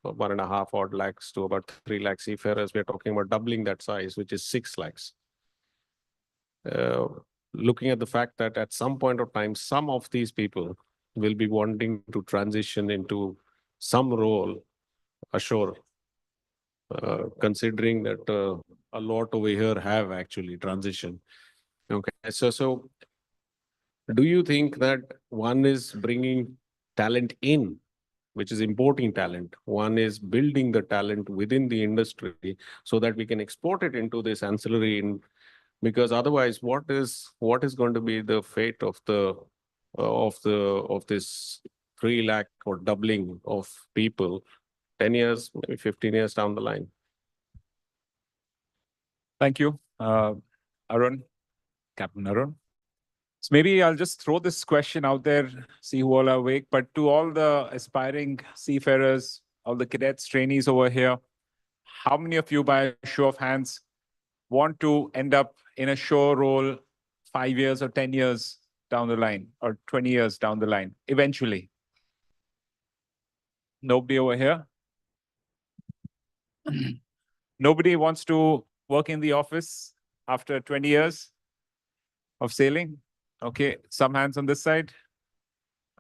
1.5 odd lakhs to about 3 lakh seafarers. We're talking about doubling that size, which is 6 lakhs. Looking at the fact that at some point of time, some of these people will be wanting to transition into some role ashore, considering that a lot over here have actually transitioned. Okay, so do you think that one is bringing talent in, which is importing talent? One is building the talent within the industry so that we can export it into this ancillary in, because otherwise what is going to be the fate of this 3 lakh or doubling of people 10 years, maybe 15 years down the line? Thank you, Arun, Captain Arun. So maybe I'll just throw this question out there, see who all are awake. But to all the aspiring seafarers, all the cadets, trainees over here, how many of you, by a show of hands, want to end up in a shore role 5 years or 10 years down the line, or 20 years down the line, eventually? Nobody over here? Nobody wants to work in the office after 20 years of sailing? Okay, some hands on this side.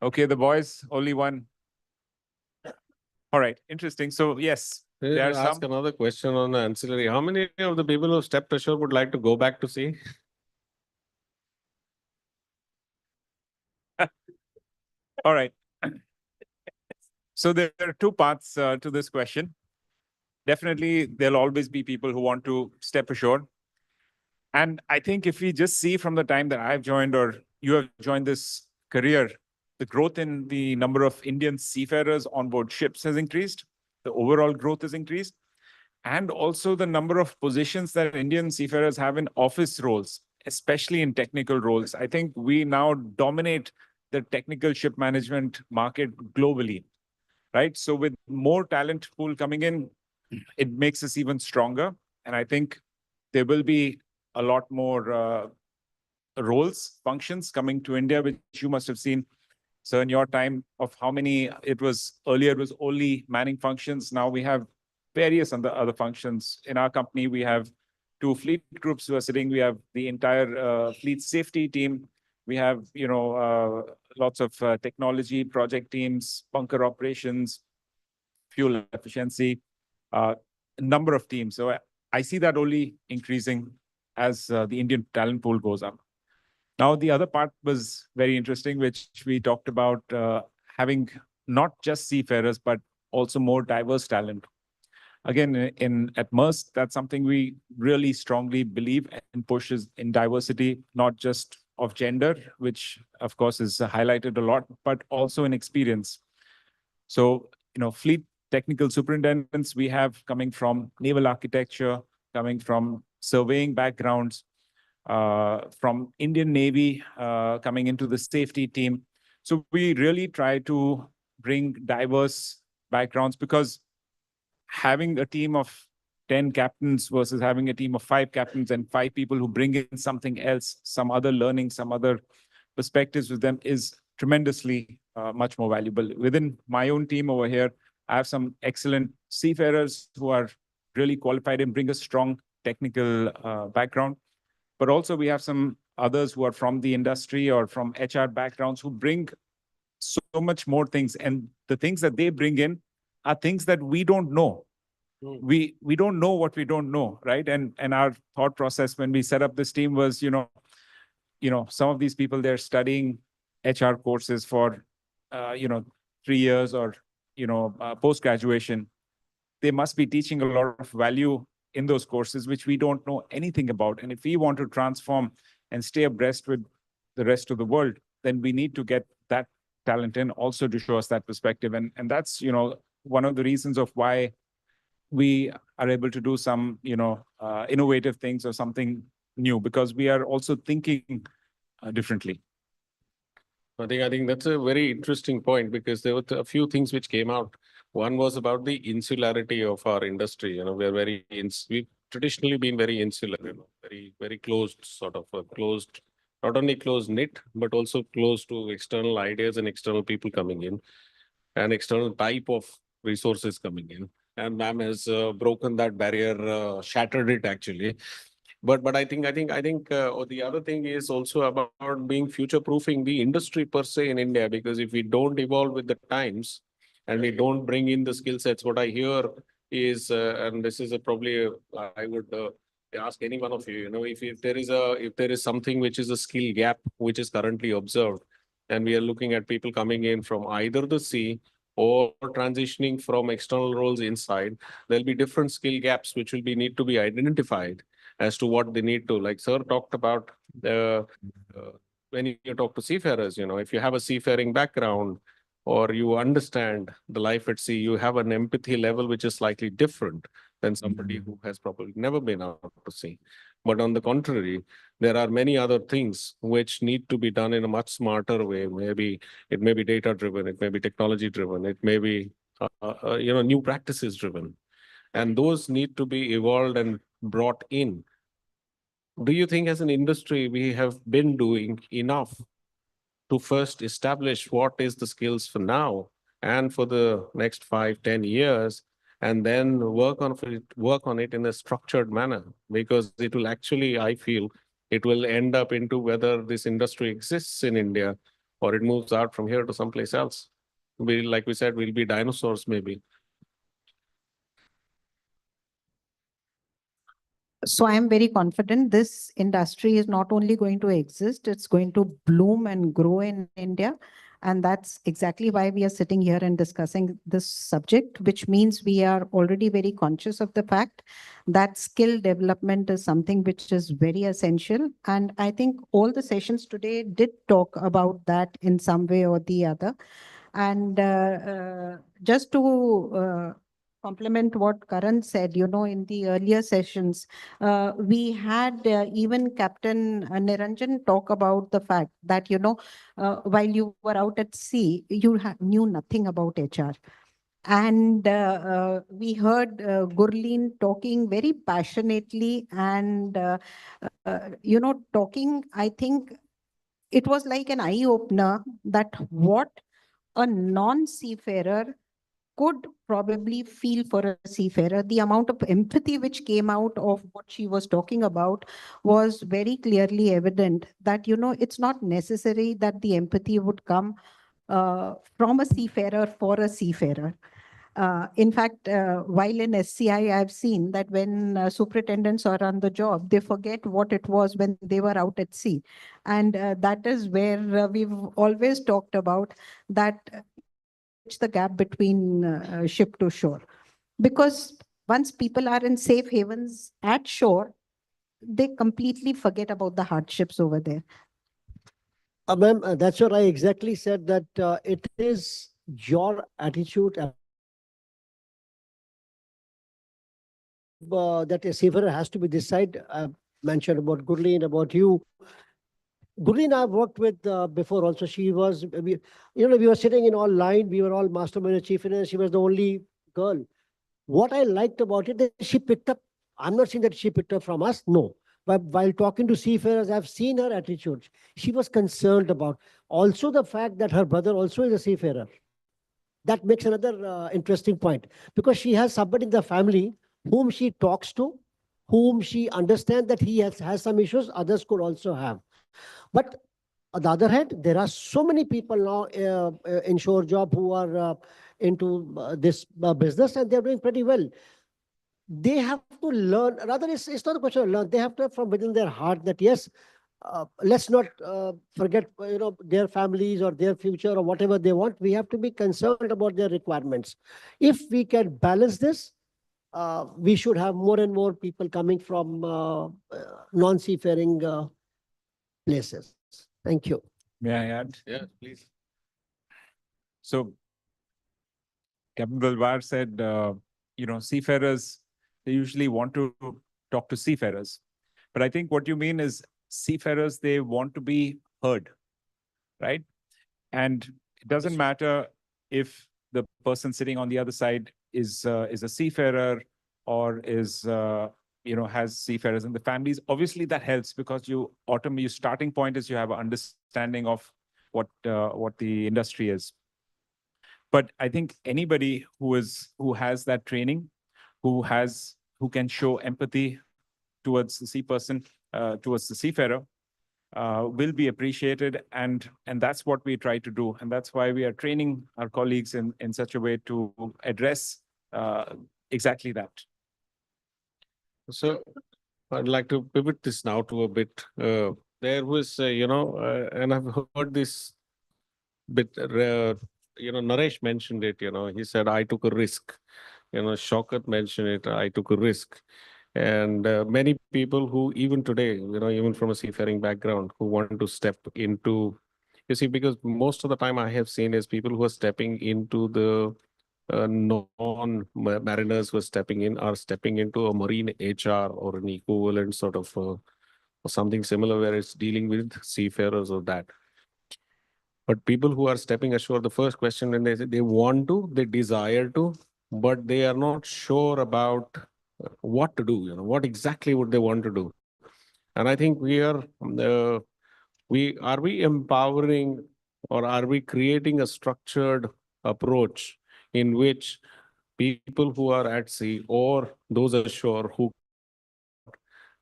Okay, the boys, only one. All right, interesting. So yes, there are ask another question on the ancillary. How many of the people who stepped ashore would like to go back to sea? All right. So there are two parts to this question. Definitely, there'll always be people who want to step ashore. And I think if we just see from the time that I've joined or you have joined this career, the growth in the number of Indian seafarers on board ships has increased. The overall growth has increased. And also the number of positions that Indian seafarers have in office roles, especially in technical roles. I think we now dominate the technical ship management market globally, right? So with more talent pool coming in, it makes us even stronger. And I think there will be a lot more roles, functions coming to India, which you must have seen. So in your time of how many, earlier it was only manning functions. Now we have various other functions. In our company, we have 2 fleet groups who are sitting. We have the entire fleet safety team. We have, lots of technology project teams, bunker operations, fuel efficiency, a number of teams. So I see that only increasing as the Indian talent pool goes up. Now, the other part was very interesting, which we talked about having not just seafarers, but also more diverse talent. Again, at Maersk, that's something we really strongly believe and pushes in diversity, not just of gender, which of course is highlighted a lot, but also in experience. So, fleet technical superintendents we have coming from naval architecture, coming from surveying backgrounds, from Indian Navy, coming into the safety team. So we really try to bring diverse backgrounds, because having a team of 10 captains versus having a team of 5 captains and 5 people who bring in something else, some other learning, some other perspectives with them is tremendously much more valuable. Within my own team over here, I have some excellent seafarers who are really qualified and bring a strong technical background. But also we have some others who are from the industry or from HR backgrounds who bring so much more things. And the things that they bring in are things that we don't know. We don't know what we don't know, right? And our thought process when we set up this team was, some of these people, they're studying HR courses for, 3 years or, post-graduation. They must be teaching a lot of value in those courses, which we don't know anything about. And if we want to transform and stay abreast with the rest of the world, then we need to get that talent in also to show us that perspective. And that's, one of the reasons of why we are able to do some, innovative things or something new, because we are also thinking differently. I think that's a very interesting point, because there were a few things which came out. One was about the insularity of our industry. We've traditionally been very insular, very, very closed, sort of closed, not only close knit, but also close to external ideas and external people coming in, and external type of resources coming in. And ma'am has broken that barrier, shattered it actually. But I think the other thing is also about being future proofing the industry per se in India, because if we don't evolve with the times and we don't bring in the skill sets, what I hear is, and this is a probably I would ask any one of you, if there is something which is a skill gap which is currently observed, and we are looking at people coming in from either the sea or transitioning from external roles inside, there'll be different skill gaps which will be need to be identified as to what they need to. Like sir talked about the when you talk to seafarers, if you have a seafaring background or you understand the life at sea, you have an empathy level which is slightly different than somebody who has probably never been out to sea. But on the contrary, there are many other things which need to be done in a much smarter way. Maybe it may be data driven, it may be technology driven, it may be new practices driven, and those need to be evolved and brought in. Do you think as an industry we have been doing enough to first establish what is the skills for now and for the next 5, 10 years, and then work on it in a structured manner? Because it will actually, I feel, it will end up into whether this industry exists in India or it moves out from here to someplace else. Like we said, we'll be dinosaurs maybe. So I am very confident this industry is not only going to exist, it's going to bloom and grow in India. And that's exactly why we are sitting here and discussing this subject, which means we are already very conscious of the fact that skill development is something which is very essential. And I think all the sessions today did talk about that in some way or the other. And just to complement what Karan said, in the earlier sessions, we had even Captain Niranjan talk about the fact that, while you were out at sea, you knew nothing about HR. And we heard Gurleen talking very passionately and, talking, I think it was like an eye opener that what a non-seafarer could probably feel for a seafarer. The amount of empathy which came out of what she was talking about was very clearly evident that, it's not necessary that the empathy would come from a seafarer for a seafarer. In fact, while in SCI, I've seen that when superintendents are on the job, they forget what it was when they were out at sea. And that is where we've always talked about that bridge the gap between ship to shore. Because once people are in safe havens at shore, they completely forget about the hardships over there. Ma'am, that's what I exactly said, that it is your attitude that a seafarer has to be this side. I mentioned about Gurleen, about you. Gurleen, I've worked with before also. She was, we were sitting in all line. We were all mastermind and chief engineer. She was the only girl. What I liked about it, that she picked up, I'm not saying that she picked up from us, no. But while talking to seafarers, I've seen her attitude. She was concerned about also the fact that her brother also is a seafarer. That makes another interesting point, because she has somebody in the family whom she talks to, whom she understands that he has some issues, others could also have. But on the other hand, there are so many people now in shore job who are into this business, and they're doing pretty well. They have to learn, rather it's not a question of learn, they have to from within their heart that yes, let's not forget their families or their future or whatever they want. We have to be concerned about their requirements. If we can balance this, we should have more and more people coming from non-seafaring places. Thank you. May I add? Yeah, please. So Captain Bilbar said, seafarers, they usually want to talk to seafarers. But I think what you mean is seafarers, they want to be heard, right? And it doesn't matter if the person sitting on the other side is a seafarer or is has seafarers in the families. Obviously, that helps because your starting point is you have an understanding of what the industry is. But I think anybody who has that training, who can show empathy towards the sea person, towards the seafarer, will be appreciated, and that's what we try to do, and that's why we are training our colleagues in such a way to address exactly that. So I'd like to pivot this now to a bit. There was, and I've heard this bit. Naresh mentioned it. He said I took a risk. Shaukat mentioned it. I took a risk. And many people who even today, even from a seafaring background, who want to step into, you see, because most of the time I have seen is people who are stepping into the non-mariners who are stepping into a marine HR or an equivalent sort of or something similar where it's dealing with seafarers or that. But people who are stepping ashore, the first question when they say they want to, they desire to, but they are not sure about what to do, what exactly would they want to do. And I think we empowering or are we creating a structured approach in which people who are at sea or those ashore who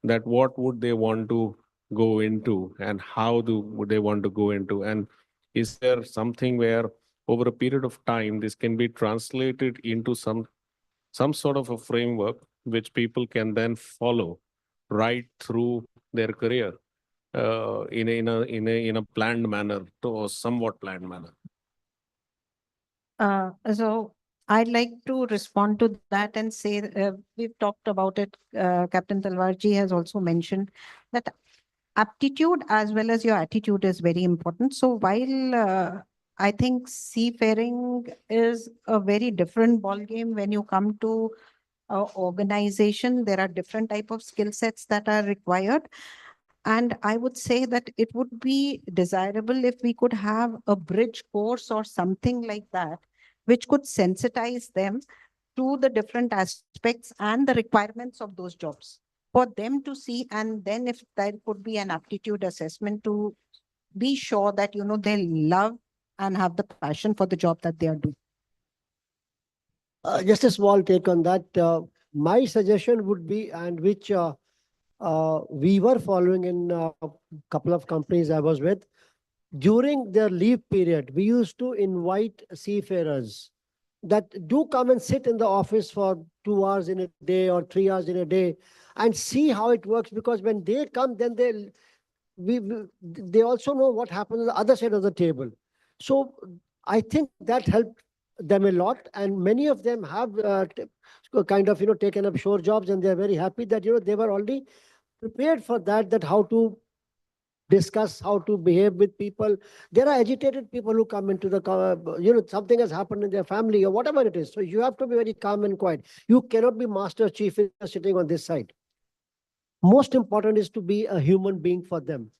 that what would they want to go into and would they want to go into, and is there something where over a period of time this can be translated into some sort of a framework which people can then follow right through their career in a planned manner or somewhat planned manner. So I'd like to respond to that and say we've talked about it. Captain Talwarji has also mentioned that aptitude as well as your attitude is very important. So while I think seafaring is a very different ball game when you come to organization, there are different type of skill sets that are required. And I would say that it would be desirable if we could have a bridge course or something like that, which could sensitize them to the different aspects and the requirements of those jobs for them to see. And then if there could be an aptitude assessment to be sure that, they love and have the passion for the job that they are doing. Just a small take on that. My suggestion would be, and which we were following in a couple of companies I was with, during their leave period, we used to invite seafarers that do come and sit in the office for 2 hours in a day or 3 hours in a day and see how it works. Because when they come, then they also know what happens on the other side of the table. So I think that helped them a lot, and many of them have kind of taken up shore jobs, and they're very happy that they were already prepared for that how to discuss, how to behave with people. There are agitated people who come into the something has happened in their family or whatever it is, so you have to be very calm and quiet. You cannot be master chief sitting on this side. Most important is to be a human being for them.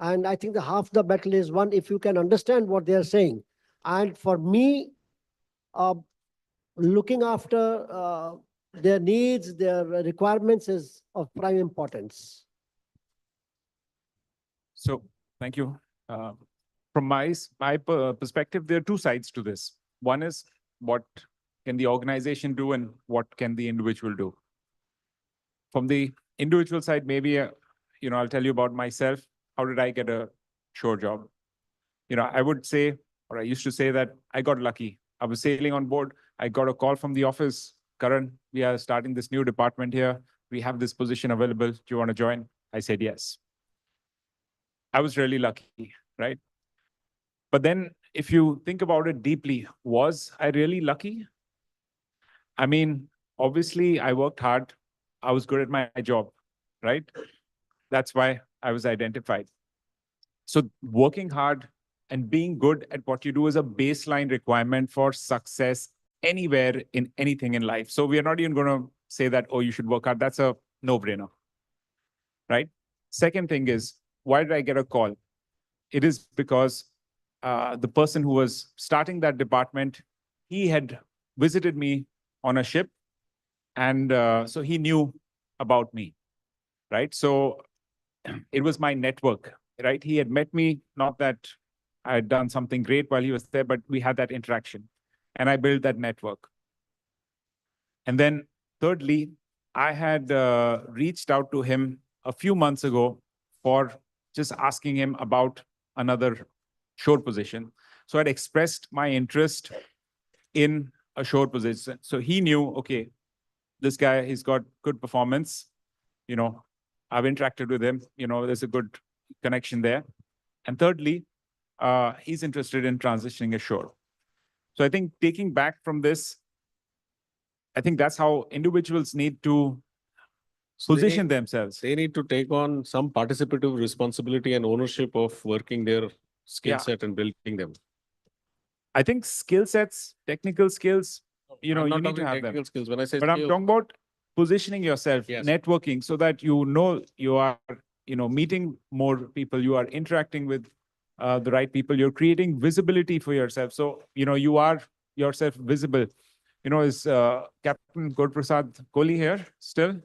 And I think the half the battle is won if you can understand what they are saying. And for me, looking after their needs, their requirements is of prime importance. So thank you. From my perspective, there are two sides to this. One is what can the organization do and what can the individual do. From the individual side, maybe I'll tell you about myself. How did I get a shore job? I would say, or I used to say, that I got lucky. I was sailing on board. I got a call from the office. Karan, we are starting this new department here. We have this position available. Do you want to join? I said yes. I was really lucky, right? But then if you think about it deeply, was I really lucky? I mean, obviously I worked hard. I was good at my job, right? That's why I was identified. So working hard and being good at what you do is a baseline requirement for success anywhere in anything in life. So we are not even going to say that, oh, you should work hard. That's a no-brainer, right? Second thing is, why did I get a call? It is because the person who was starting that department, he had visited me on a ship, and so he knew about me, right? So it was my network, right? He had met me, not that I had done something great while he was there, but we had that interaction. and I built that network. And then thirdly, I had reached out to him a few months ago for just asking him about another shore position. So I'd expressed my interest in a shore position. So he knew, okay, this guy, he's got good performance. You know, I've interacted with him. You know, there's a good connection there. And thirdly, he's interested in transitioning ashore. So I think taking back from this, I think that's how individuals need to position themselves. They need to take on some participative responsibility and ownership of working their skill Yeah. set and building them. I think skill sets, technical skills, you know, I'm you not need to talking have them. technical skills. When I say But I'm skills, talking about positioning yourself, Yes. networking, so that you know you are, you know, meeting more people, you are interacting with the right people, you're creating visibility for yourself. So, you know, you are yourself visible. You know, is Captain Gurprasad Kohli here still?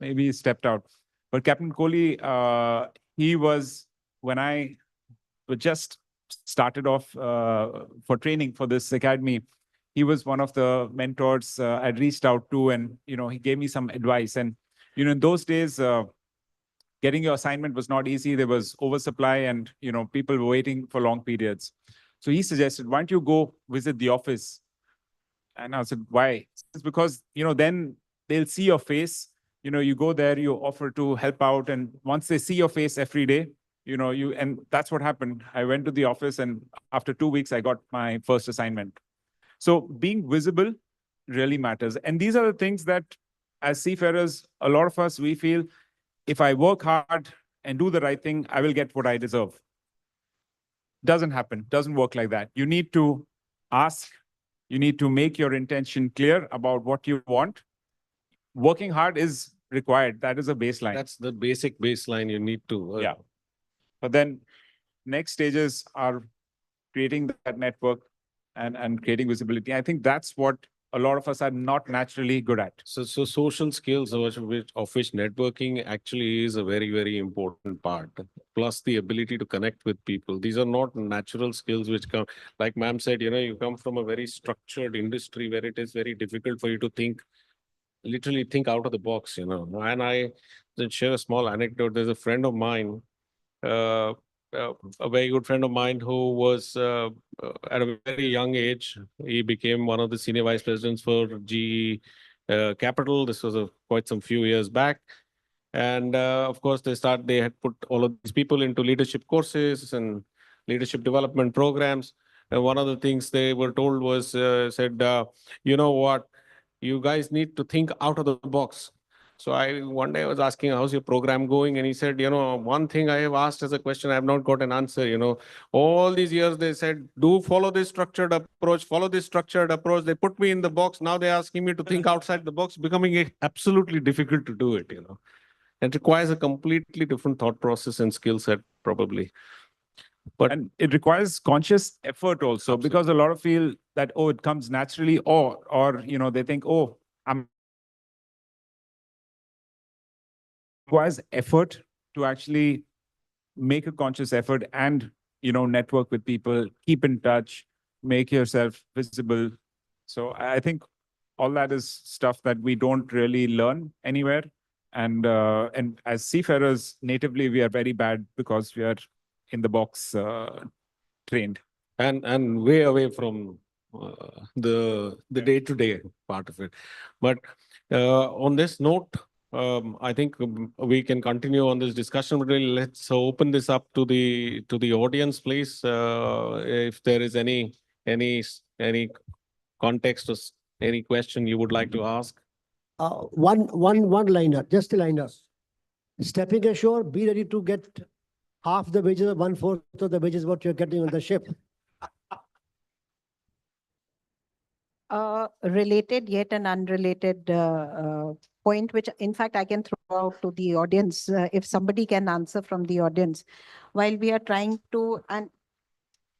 Maybe he stepped out. But Captain Kohli, he was, when I just started off for training for this academy, he was one of the mentors I'd reached out to, and you know, he gave me some advice. And you know, in those days, getting your assignment was not easy. There was oversupply, and you know, people were waiting for long periods. So he suggested, why don't you go visit the office? And I said, why? It's because, you know, then they'll see your face. You know, you go there, you offer to help out, and once they see your face every day, you know, and that's what happened. I went to the office, and after 2 weeks, I got my first assignment. So being visible really matters. And these are the things that, as seafarers, a lot of us, we feel, if I work hard and do the right thing, I will get what I deserve. Doesn't happen, doesn't work like that. You need to ask, you need to make your intention clear about what you want. Working hard is required. That is a baseline. that's the basic baseline you need to. Yeah. But then next stages are creating that network and creating visibility. I think that's what a lot of us are not naturally good at. So social skills, of which networking actually is a very, very important part, plus the ability to connect with people. These are not natural skills which come, like ma'am said, you know, you come from a very structured industry where it is very difficult for you to literally think out of the box, you know. And I will share a small anecdote. There's a friend of mine, uh, a very good friend of mine who was at a very young age. He became one of the senior vice presidents for GE Capital. This was quite some few years back. And of course, they had put all of these people into leadership courses and leadership development programs. And one of the things they were told was, said, you know what, you guys need to think out of the box. So one day I was asking, how's your program going? And he said, you know, one thing I have asked as a question, I have not got an answer. You know, all these years they said, do follow this structured approach, follow this structured approach. They put me in the box. Now they're asking me to think outside the box, becoming absolutely difficult to do it, you know. It requires a completely different thought process and skill set, probably. But And it requires conscious effort also, because a lot of feel that, oh, it comes naturally, or you know, they think, oh, I'm requires effort to actually make a conscious effort and, you know, network with people, keep in touch, make yourself visible. So I think all that is stuff that we don't really learn anywhere. And as seafarers, natively, we are very bad because we are in the box trained. and way away from the day-to-day part of it. But on this note, I think we can continue on this discussion. But really, let's open this up to the audience, please. If there is any context or any question you would like to ask. One liner, just a liner. Stepping ashore, be ready to get half the wages or 1/4 of the wages what you're getting on the ship. Related yet an unrelated point, which in fact I can throw out to the audience, if somebody can answer from the audience. While we are trying to, and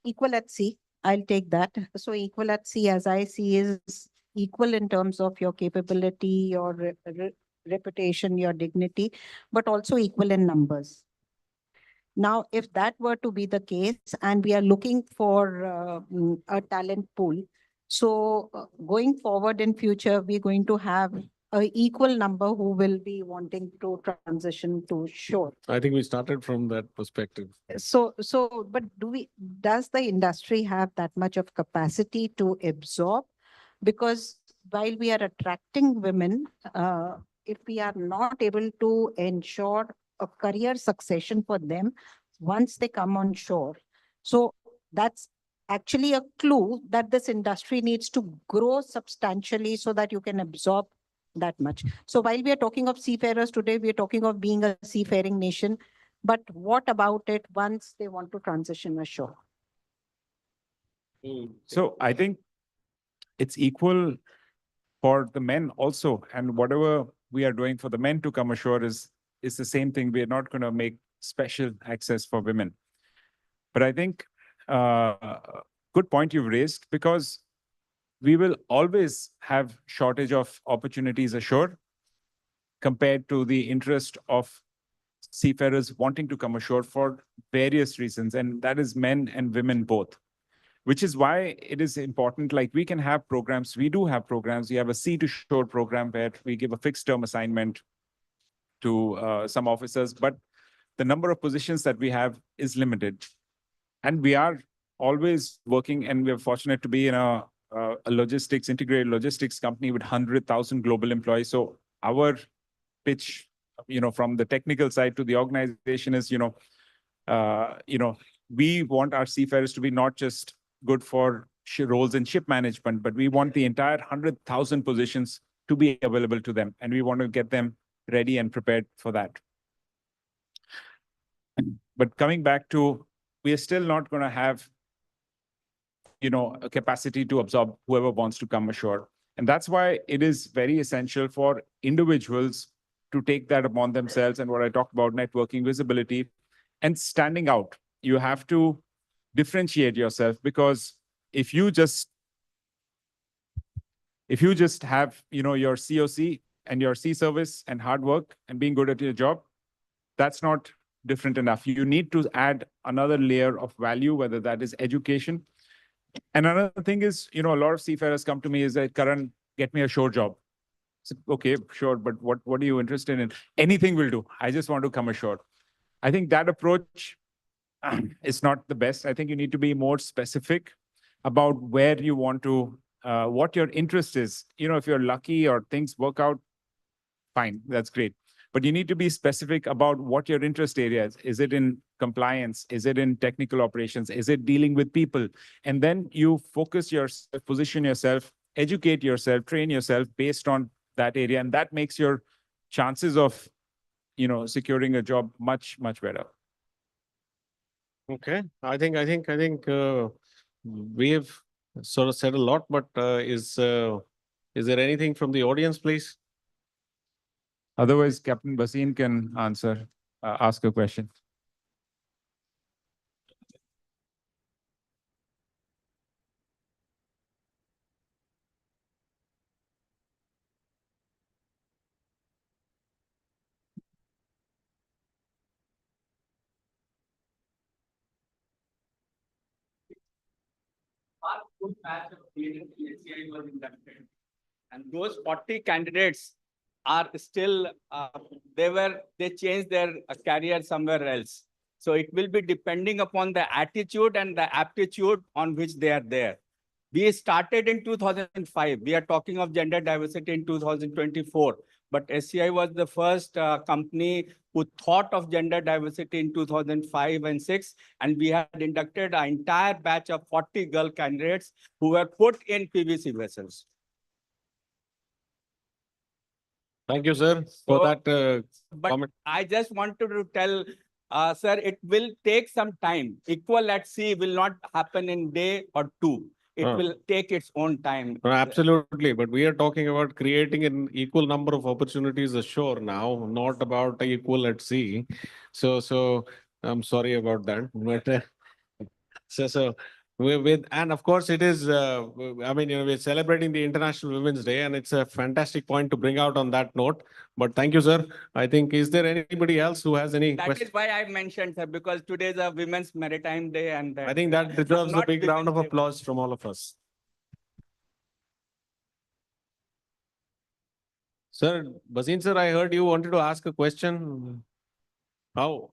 equal at sea, I'll take that. So equal at sea, as I see, is equal in terms of your capability, your reputation, your dignity, but also equal in numbers. Now, if that were to be the case, and we are looking for a talent pool, so going forward in future, we're going to have a equal number who will be wanting to transition to shore. I think we started from that perspective. But does the industry have that much of capacity to absorb? Because while we are attracting women, if we are not able to ensure a career succession for them once they come on shore, so that's actually a clue that this industry needs to grow substantially so that you can absorb that much. So while we are talking of seafarers today, we are talking of being a seafaring nation. But what about it once they want to transition ashore? So I think it's equal for the men also. And whatever we are doing for the men to come ashore is the same thing. We are not going to make special access for women. But I think good point you've raised, because we will always have shortage of opportunities ashore compared to the interest of seafarers wanting to come ashore for various reasons. And that is men and women both, which is why it is important. Like, we can have programs. We do have programs. We have a sea to shore program where we give a fixed term assignment to some officers, but the number of positions that we have is limited. And we are always working, and we're fortunate to be in a integrated logistics company with 100,000 global employees. So our pitch, from the technical side to the organization is, we want our seafarers to be not just good for roles in ship management, but we want the entire 100,000 positions to be available to them. And we want to get them ready and prepared for that. But coming back to, we are still not going to have, a capacity to absorb whoever wants to come ashore. And that's why it is very essential for individuals to take that upon themselves. And what I talked about, networking, visibility, and standing out. You have to differentiate yourself, because if you just have, your COC and your sea service and hard work and being good at your job, that's not different enough. You need to add another layer of value, whether that is education. And another thing is, a lot of seafarers come to me is that, Karan, get me a shore job. So, okay, sure, but what are you interested in? Anything will do. I just want to come ashore. I think that approach is not the best. I think you need to be more specific about where you want to, what your interest is. If you're lucky or things work out, fine, that's great. But you need to be specific about what your interest area is. Is it in compliance? Is it in technical operations? Is it dealing with people? And then you focus yourself, position yourself, educate yourself, train yourself based on that area. And that makes your chances of, securing a job much, much better. Okay, I think we have sort of said a lot, but is there anything from the audience, please? Otherwise, Captain Basin can ask a question. Good batch of SCI was inducted. And those 40 candidates are still, they changed their career somewhere else. So it will be depending upon the attitude and the aptitude on which they are there. We started in 2005. We are talking of gender diversity in 2024. But SCI was the first company who thought of gender diversity in 2005 and 6. And we had inducted an entire batch of 40 girl candidates who were put in PVC vessels. Thank you, sir, for that But comment. I just wanted to tell, sir, it will take some time. Equal at sea will not happen in day or two. It will take its own time. Absolutely, but we are talking about creating an equal number of opportunities ashore now, not about equal at sea. So I'm sorry about that. But so And of course it is, I mean, we're celebrating the International Women's Day, and it's a fantastic point to bring out on that note. But thank you, sir. I think, is there anybody else who has any That questions? is why I mentioned, sir, because today is a Women's Maritime Day, and I think that deserves a not big round of Women's Day. applause from all of us. Sir, Basin sir, I heard you wanted to ask a question. How?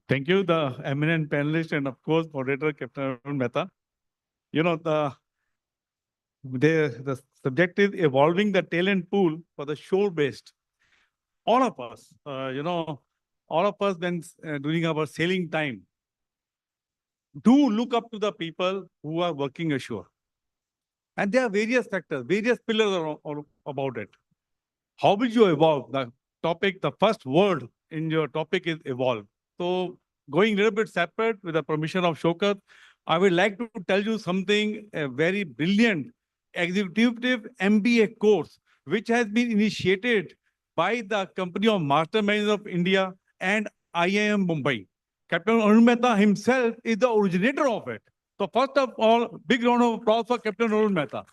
Thank you, the eminent panelist, and of course, moderator Captain Arun Mehta. You know, the subject is evolving the talent pool for the shore-based. All of us, all of us when during our sailing time, do look up to the people who are working ashore. And there are various factors, various pillars about it. How will you evolve? The topic, the first word in your topic is evolve. So going a little bit separate with the permission of Shokat, I would like to tell you something, a very brilliant executive MBA course, which has been initiated by the Company of Masterminds of India and IIM Mumbai. Captain Arun Mehta himself is the originator of it. So first of all, big round of applause for Captain Arun Mehta.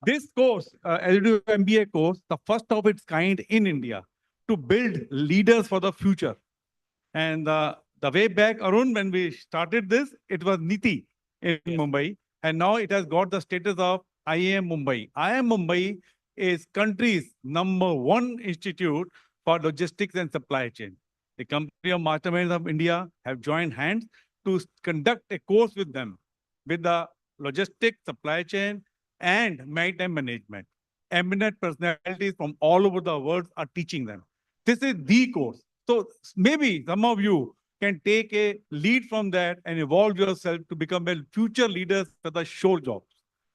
This course, executive MBA course, the first of its kind in India to build leaders for the future. And the way back, Arun, when we started this, it was Niti in Mumbai. And now it has got the status of IIM Mumbai. IIM Mumbai is country's #1 institute for logistics and supply chain. The Company of Masterminds of India have joined hands to conduct a course with them with the logistics, supply chain, and maritime management. Eminent personalities from all over the world are teaching them. This is the course. So maybe some of you can take a lead from that and evolve yourself to become a future leaders for the shore jobs.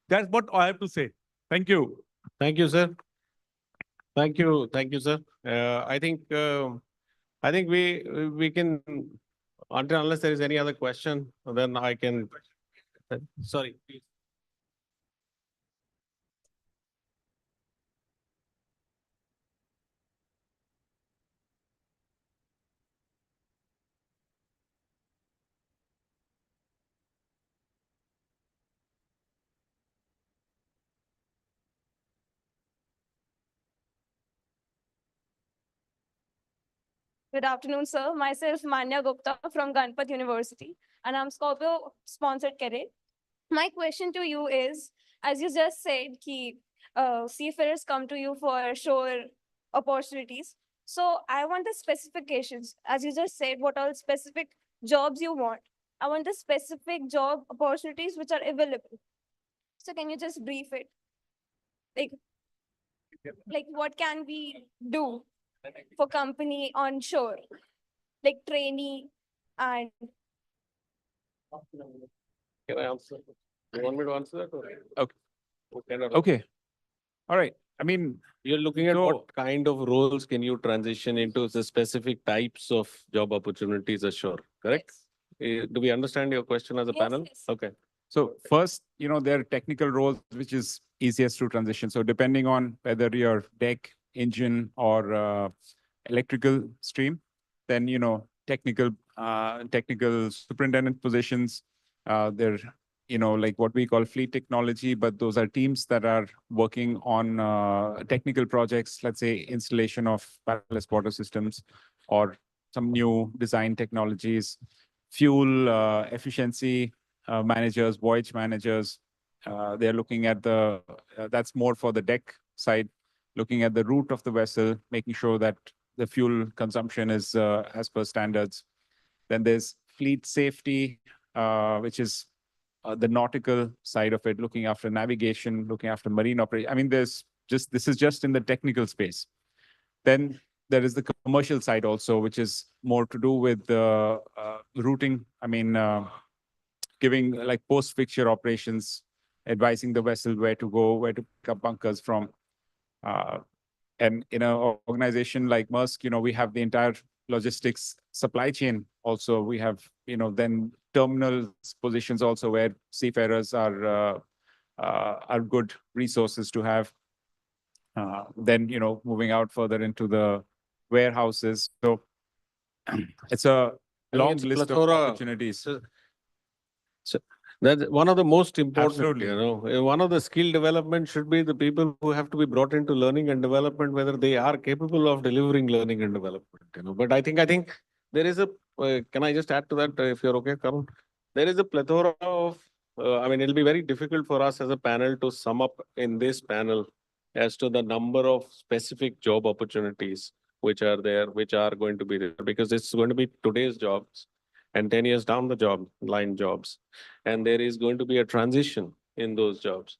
That's what I have to say. Thank you. Thank you, sir. Thank you, sir. I think we can, unless there is any other question, then I can. Sorry, please. Good afternoon, sir. Myself, Manya Gupta from Ganpat University, and I'm Scorpio sponsored cadet. My question to you is, as you just said, seafarers come to you for shore opportunities. So I want the specifications. As you just said, what all specific jobs you want. I want the specific job opportunities which are available. So can you just brief it? Like what can we do for company on shore, like trainee and Can I answer? You want me to answer that? Okay. Okay. All right. I mean, You're looking at So- what kind of roles can you transition into the specific types of job opportunities ashore, correct? Do we understand your question as a Yes, panel? yes. Okay. so first, there are technical roles which is easiest to transition. So depending on whether you're deck, engine, or electrical stream, then technical superintendent positions. They're like what we call fleet technology, but those are teams that are working on technical projects. Let's say installation of ballast water systems, or some new design technologies, fuel efficiency managers, voyage managers. They're looking at that's more for the deck side, looking at the route of the vessel, making sure that the fuel consumption is as per standards. Then there's fleet safety, which is the nautical side of it, looking after navigation, looking after marine operation. I mean, this is just in the technical space. Then there is the commercial side also, which is more to do with routing. I mean, giving like post-fixture operations, advising the vessel where to go, where to pick up bunkers from. And in an organization like Maersk, we have the entire logistics supply chain. Also, we have, then terminal positions also where seafarers are good resources to have. then, moving out further into the warehouses. So it's a I think long it's a list of plethora. opportunities. So that's one of the most important, Absolutely. one of the skill development should be the people who have to be brought into learning and development, whether they are capable of delivering learning and development. But I think there is a, can I just add to that, if you're okay, Karun? There is a plethora of, I mean, it'll be very difficult for us as a panel to sum up in this panel as to the number of specific job opportunities which are there, which are going to be there, because it's going to be today's jobs and 10 years down the line jobs. And there is going to be a transition in those jobs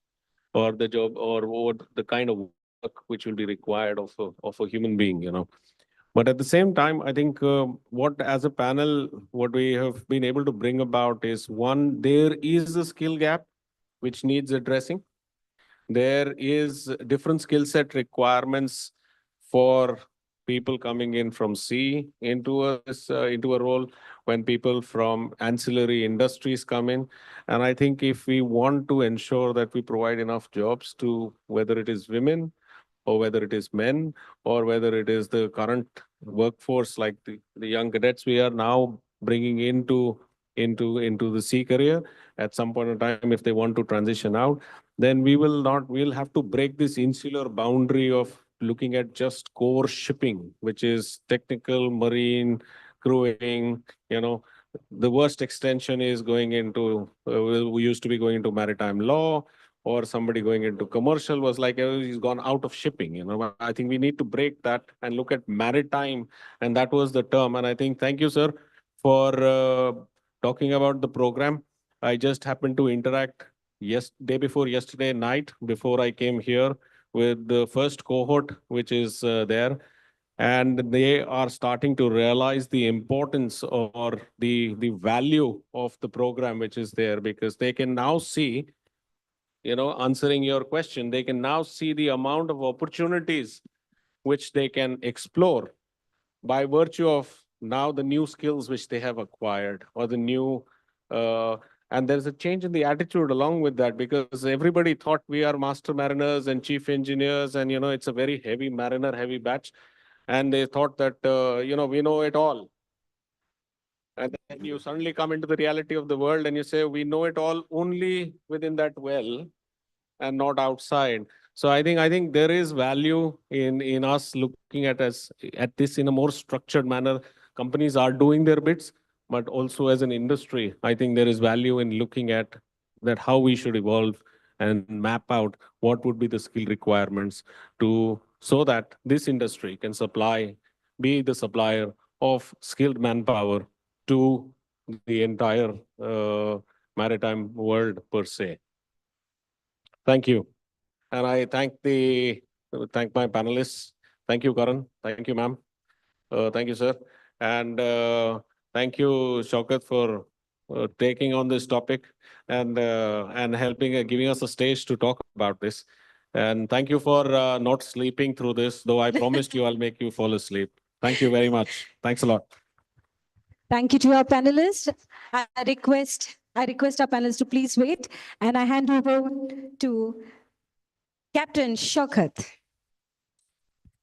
or the job or the kind of work which will be required of a human being. But at the same time, I think what as a panel, what we have been able to bring about is one, there is a skill gap which needs addressing. There is different skill set requirements for people coming in from C into a role, when people from ancillary industries come in. And I think if we want to ensure that we provide enough jobs to whether it is women or whether it is men or whether it is the current workforce like the young cadets we are now bringing into the C career at some point in time, if they want to transition out, then we'll have to break this insular boundary of looking at just core shipping, which is technical, marine, crewing. The worst extension is going into, we used to be going into maritime law, or somebody going into commercial was like, oh, he's gone out of shipping. I think we need to break that and look at maritime. And that was the term. And I think, thank you, sir, for talking about the program. I just happened to interact day before yesterday night, before I came here, with the first cohort, which is there. And they are starting to realize the importance or the value of the program, which is there, because they can now see, answering your question, they can now see the amount of opportunities which they can explore by virtue of now the new skills which they have acquired, or the new, and there's a change in the attitude along with that, because everybody thought we are master mariners and chief engineers, and it's a very heavy mariner, heavy batch, and they thought that we know it all. And then you suddenly come into the reality of the world and you say, we know it all only within that well and not outside. So I think there is value in us looking at this in a more structured manner. Companies are doing their bits, but also as an industry, I think there is value in looking at that, how we should evolve and map out what would be the skill requirements so that this industry can be the supplier of skilled manpower to the entire maritime world per se. Thank you. And I thank my panelists. Thank you, Karan. Thank you, ma'am. Thank you, sir. And thank you, Shaukat, for taking on this topic and helping, giving us a stage to talk about this. And thank you for not sleeping through this, though I promised you I'll make you fall asleep. Thank you very much. Thanks a lot. Thank you to our panelists. I request our panelists to please wait, and I hand over to Captain Shaukat.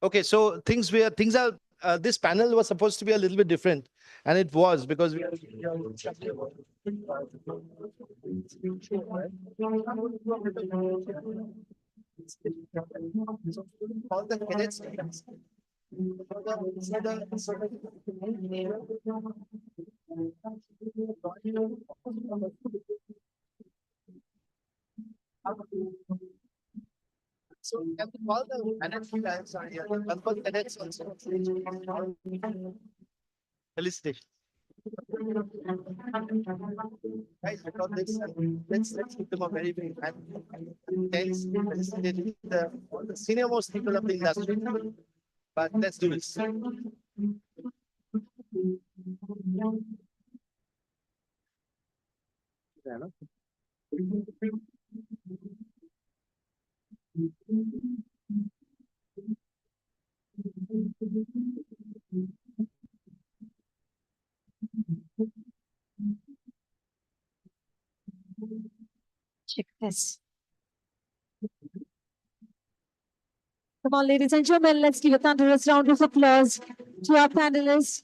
Okay, so things are this panel was supposed to be a little bit different, and it was, because we are all the cadets. So we have to call the cadets are here. Number cadets also. Felicitation. Guys, record this. Let's give them a very big hand. Thanks. Felicitate all the senior most people of the industry. But let's do this. Check this. Come on, ladies and gentlemen, let's give a thunderous round of applause to our panelists.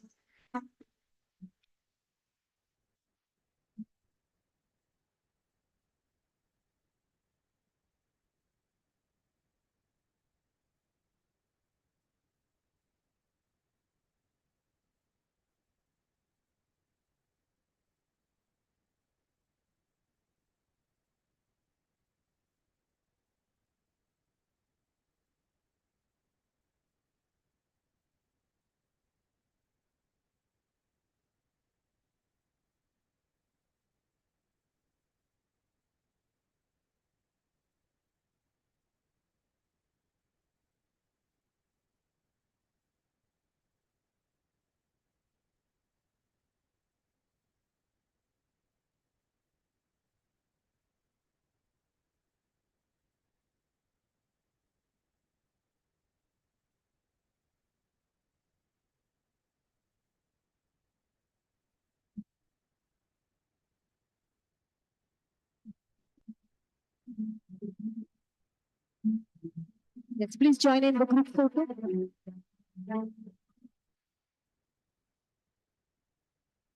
Let's please join in the group photo.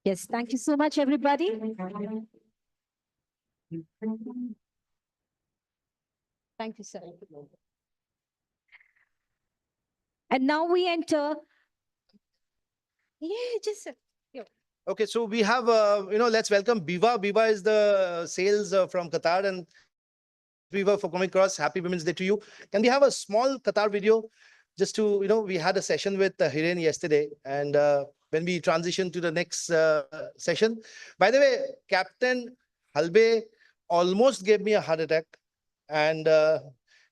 Yes, thank you so much, everybody. Thank you, sir. And now we enter. Yeah, just. Okay, so we have, let's welcome Biva. Biva is the sales from Qatar, and Biva for coming across. Happy Women's Day to you. Can we have a small Qatar video just to, we had a session with Hiren yesterday, and when we transition to the next session. By the way, Captain Halbe almost gave me a heart attack, and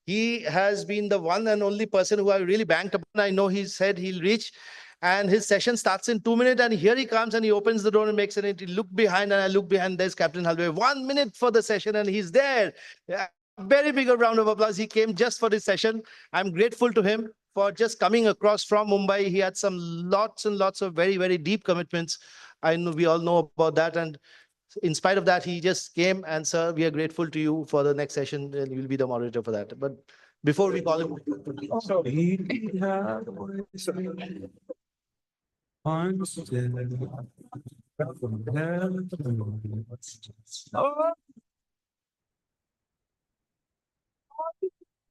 he has been the one and only person who I really banked upon. I know he said he'll reach. And his session starts in 2 minutes, and here he comes and he opens the door and makes an entry. Look behind, and I look behind. There's Captain Halve. 1 minute for the session, and he's there. Yeah, very big round of applause. He came just for this session. I'm grateful to him for just coming across from Mumbai. He had some lots and lots of very, very deep commitments. I know we all know about that. And in spite of that, he just came. And sir, we are grateful to you for the next session, and you'll be the moderator for that. But before we call him.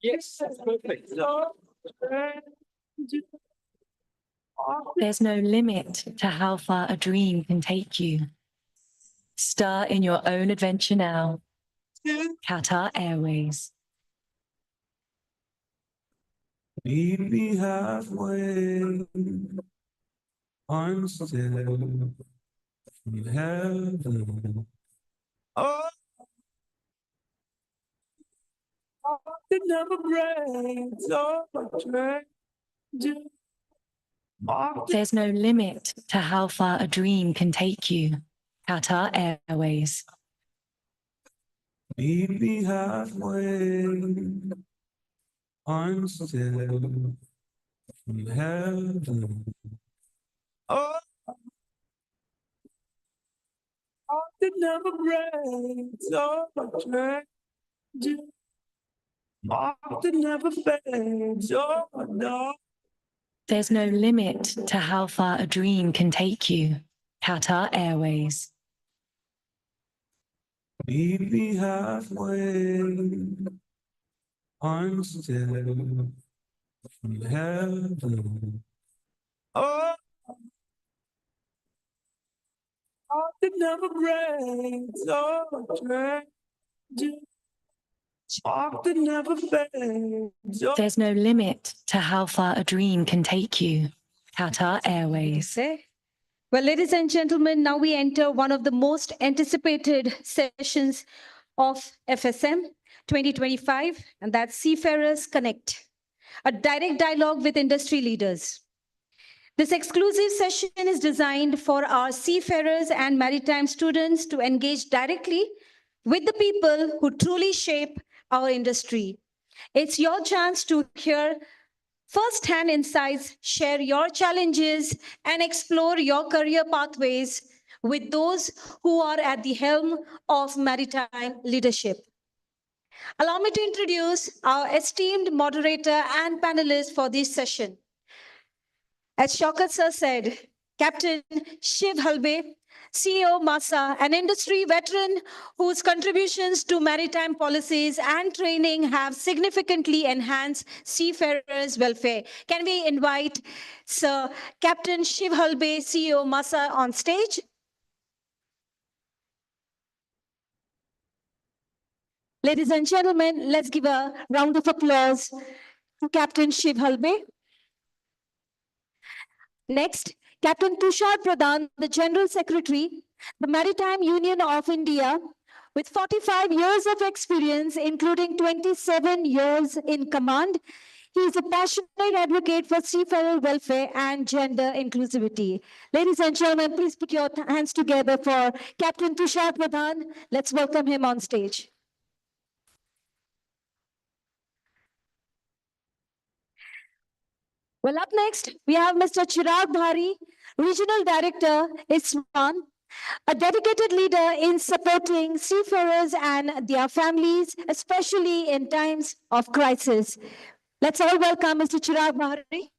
Yes, that's perfect. There's no limit to how far a dream can take you. Star in your own adventure now. Qatar Airways. Meet me halfway. I'm still in heaven. Oh, it never breaks. Oh, There's no limit to how far a dream can take you. Qatar Airways. Meet me halfway. I'm still in heaven. Oh, it never breaks. Oh, it never fades. Oh, no. There's no limit to how far a dream can take you. Qatar Airways. Meet me halfway. I'm still in heaven. Oh, it never breaks. Oh, it never fades. Oh. There's no limit to how far a dream can take you. Qatar Airways. Well, ladies and gentlemen, now we enter one of the most anticipated sessions of FSM 2025, and that's Seafarers Connect, a direct dialogue with industry leaders. This exclusive session is designed for our seafarers and maritime students to engage directly with the people who truly shape our industry. It's your chance to hear first-hand insights, share your challenges, and explore your career pathways with those who are at the helm of maritime leadership. Allow me to introduce our esteemed moderator and panelists for this session. As Shaukat sir said, Captain Shiv Halbe, CEO Masa, an industry veteran whose contributions to maritime policies and training have significantly enhanced seafarers' welfare. Can we invite Sir Captain Shiv Halbe, CEO Masa, on stage? Ladies and gentlemen, let's give a round of applause to Captain Shiv Halbe. Next, Captain Tushar Pradhan, the General Secretary, the Maritime Union of India, with 45 years of experience, including 27 years in command. He is a passionate advocate for seafarer welfare and gender inclusivity. Ladies and gentlemen, please put your hands together for Captain Tushar Pradhan. Let's welcome him on stage. Well, up next, we have Mr. Chirag Bhari, Regional Director, ISWAN, a dedicated leader in supporting seafarers and their families, especially in times of crisis. Let's all welcome Mr. Chirag Bhari.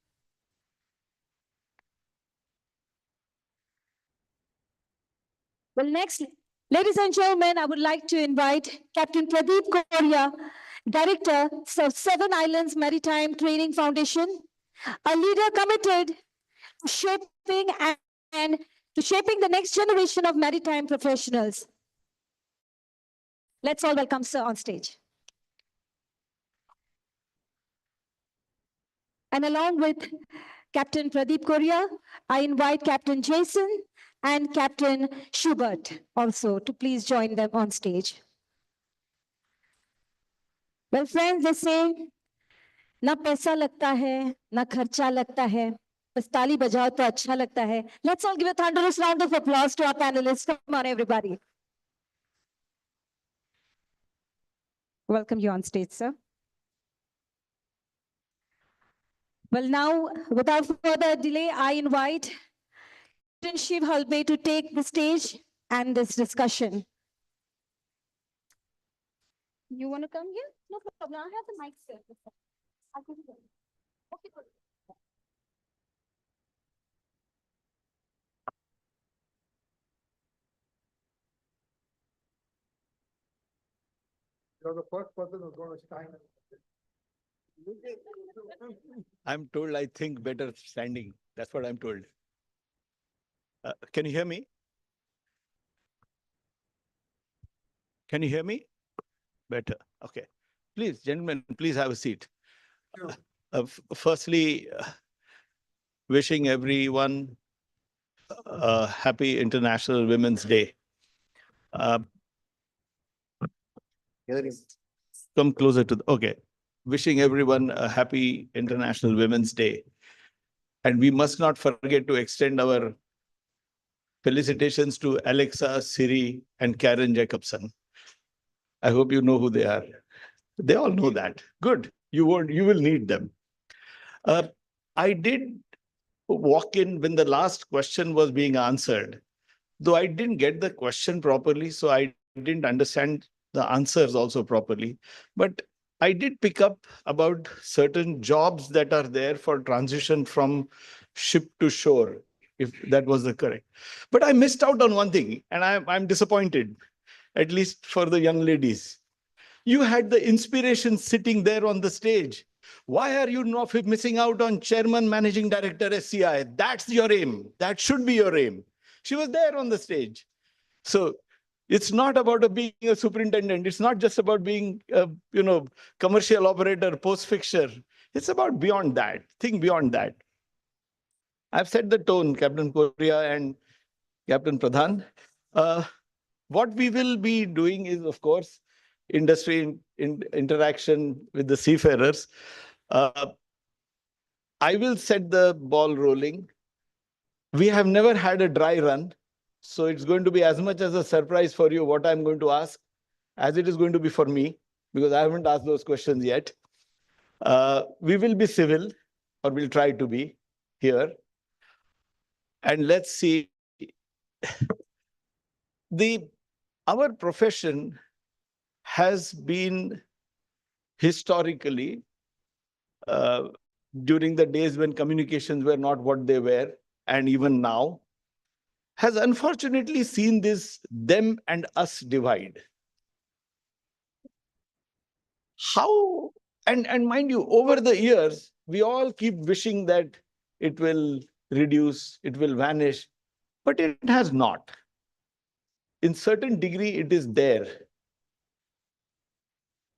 Well, next, ladies and gentlemen, I would like to invite Captain Pradeep Koria, Director of Seven Islands Maritime Training Foundation, a leader committed to shaping and to shaping the next generation of maritime professionals. Let's all welcome sir on stage. And along with Captain Pradeep Korea, I invite Captain Jason and Captain Schubert also to please join them on stage. Well, friends, they say, ना पैसा लगता है, ना खर्चा लगता है, बस ताली बजाओ तो अच्छा लगता है. Let's all give a thunderous round of applause to our panelists. Come on, everybody. Welcome you on stage, sir. Well, now, without further delay, I invite Captain Shiv Halbe to take the stage and this discussion. You want to come here? No problem. I have the mic, sir. I'll go to them. Okay, good. You're the first person who's going to stand. I'm told I think better standing. That's what I'm told. Can you hear me? Can you hear me? Better. Okay. Please, gentlemen, please have a seat. Firstly, wishing everyone a happy International Women's Day. Come closer to the, okay. Wishing everyone a happy International Women's Day. And we must not forget to extend our felicitations to Alexa, Siri, and Karen Jacobson. I hope you know who they are. They all know that. Good. You will need them. I did walk in when the last question was being answered, though I didn't get the question properly, so I didn't understand the answers also properly. But I did pick up about certain jobs that are there for transition from ship to shore, if that was the correct. But I missed out on one thing, and I'm disappointed, at least for the young ladies. You had the inspiration sitting there on the stage. Why are you not missing out on Chairman, Managing Director, SCI? That's your aim. That should be your aim. She was there on the stage. So it's not about being a superintendent. It's not just about being a commercial operator, post-fixture. It's about beyond that. Think beyond that. I've set the tone, Captain Korea and Captain Pradhan. What we will be doing is, of course, industry interaction with the seafarers. I will set the ball rolling. We have never had a dry run, so it's going to be as much as a surprise for you what I'm going to ask, as it is going to be for me, because I haven't asked those questions yet. We will be civil, or we'll try to be here. And let's see. Our profession has been historically, during the days when communications were not what they were, and even now, has unfortunately seen this them and us divide. How, and mind you, over the years, we all keep wishing that it will reduce, it will vanish, but it has not. In certain degree, it is there.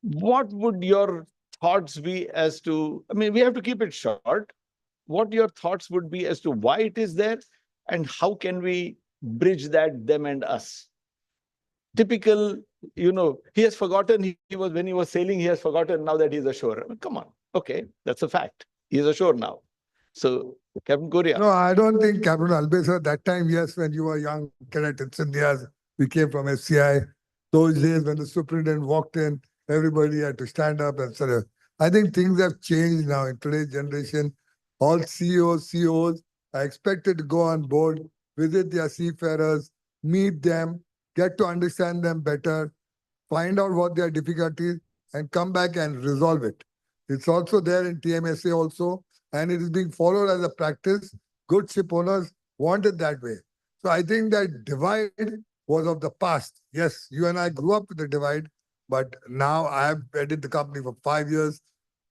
What would your thoughts be as to, I mean, we have to keep it short. What your thoughts would be as to why it is there and how can we bridge that them and us? Typical, he has forgotten he was when he was sailing, he has forgotten now that he's ashore. I mean, come on. Okay, that's a fact. He's ashore now. So, Captain Korea. No, I don't think Captain Albesa, that time, yes, when you were young cadet in India's, we came from FCI. Those days when the superintendent walked in, everybody had to stand up and sort of. I think things have changed now in today's generation. All CEOs, COs are expected to go on board, visit their seafarers, meet them, get to understand them better, find out what their difficulties, and come back and resolve it. It's also there in TMSA also, and it is being followed as a practice. Good ship owners want it that way. So I think that divide was of the past. Yes, you and I grew up with the divide, but now I have headed the company for 5 years.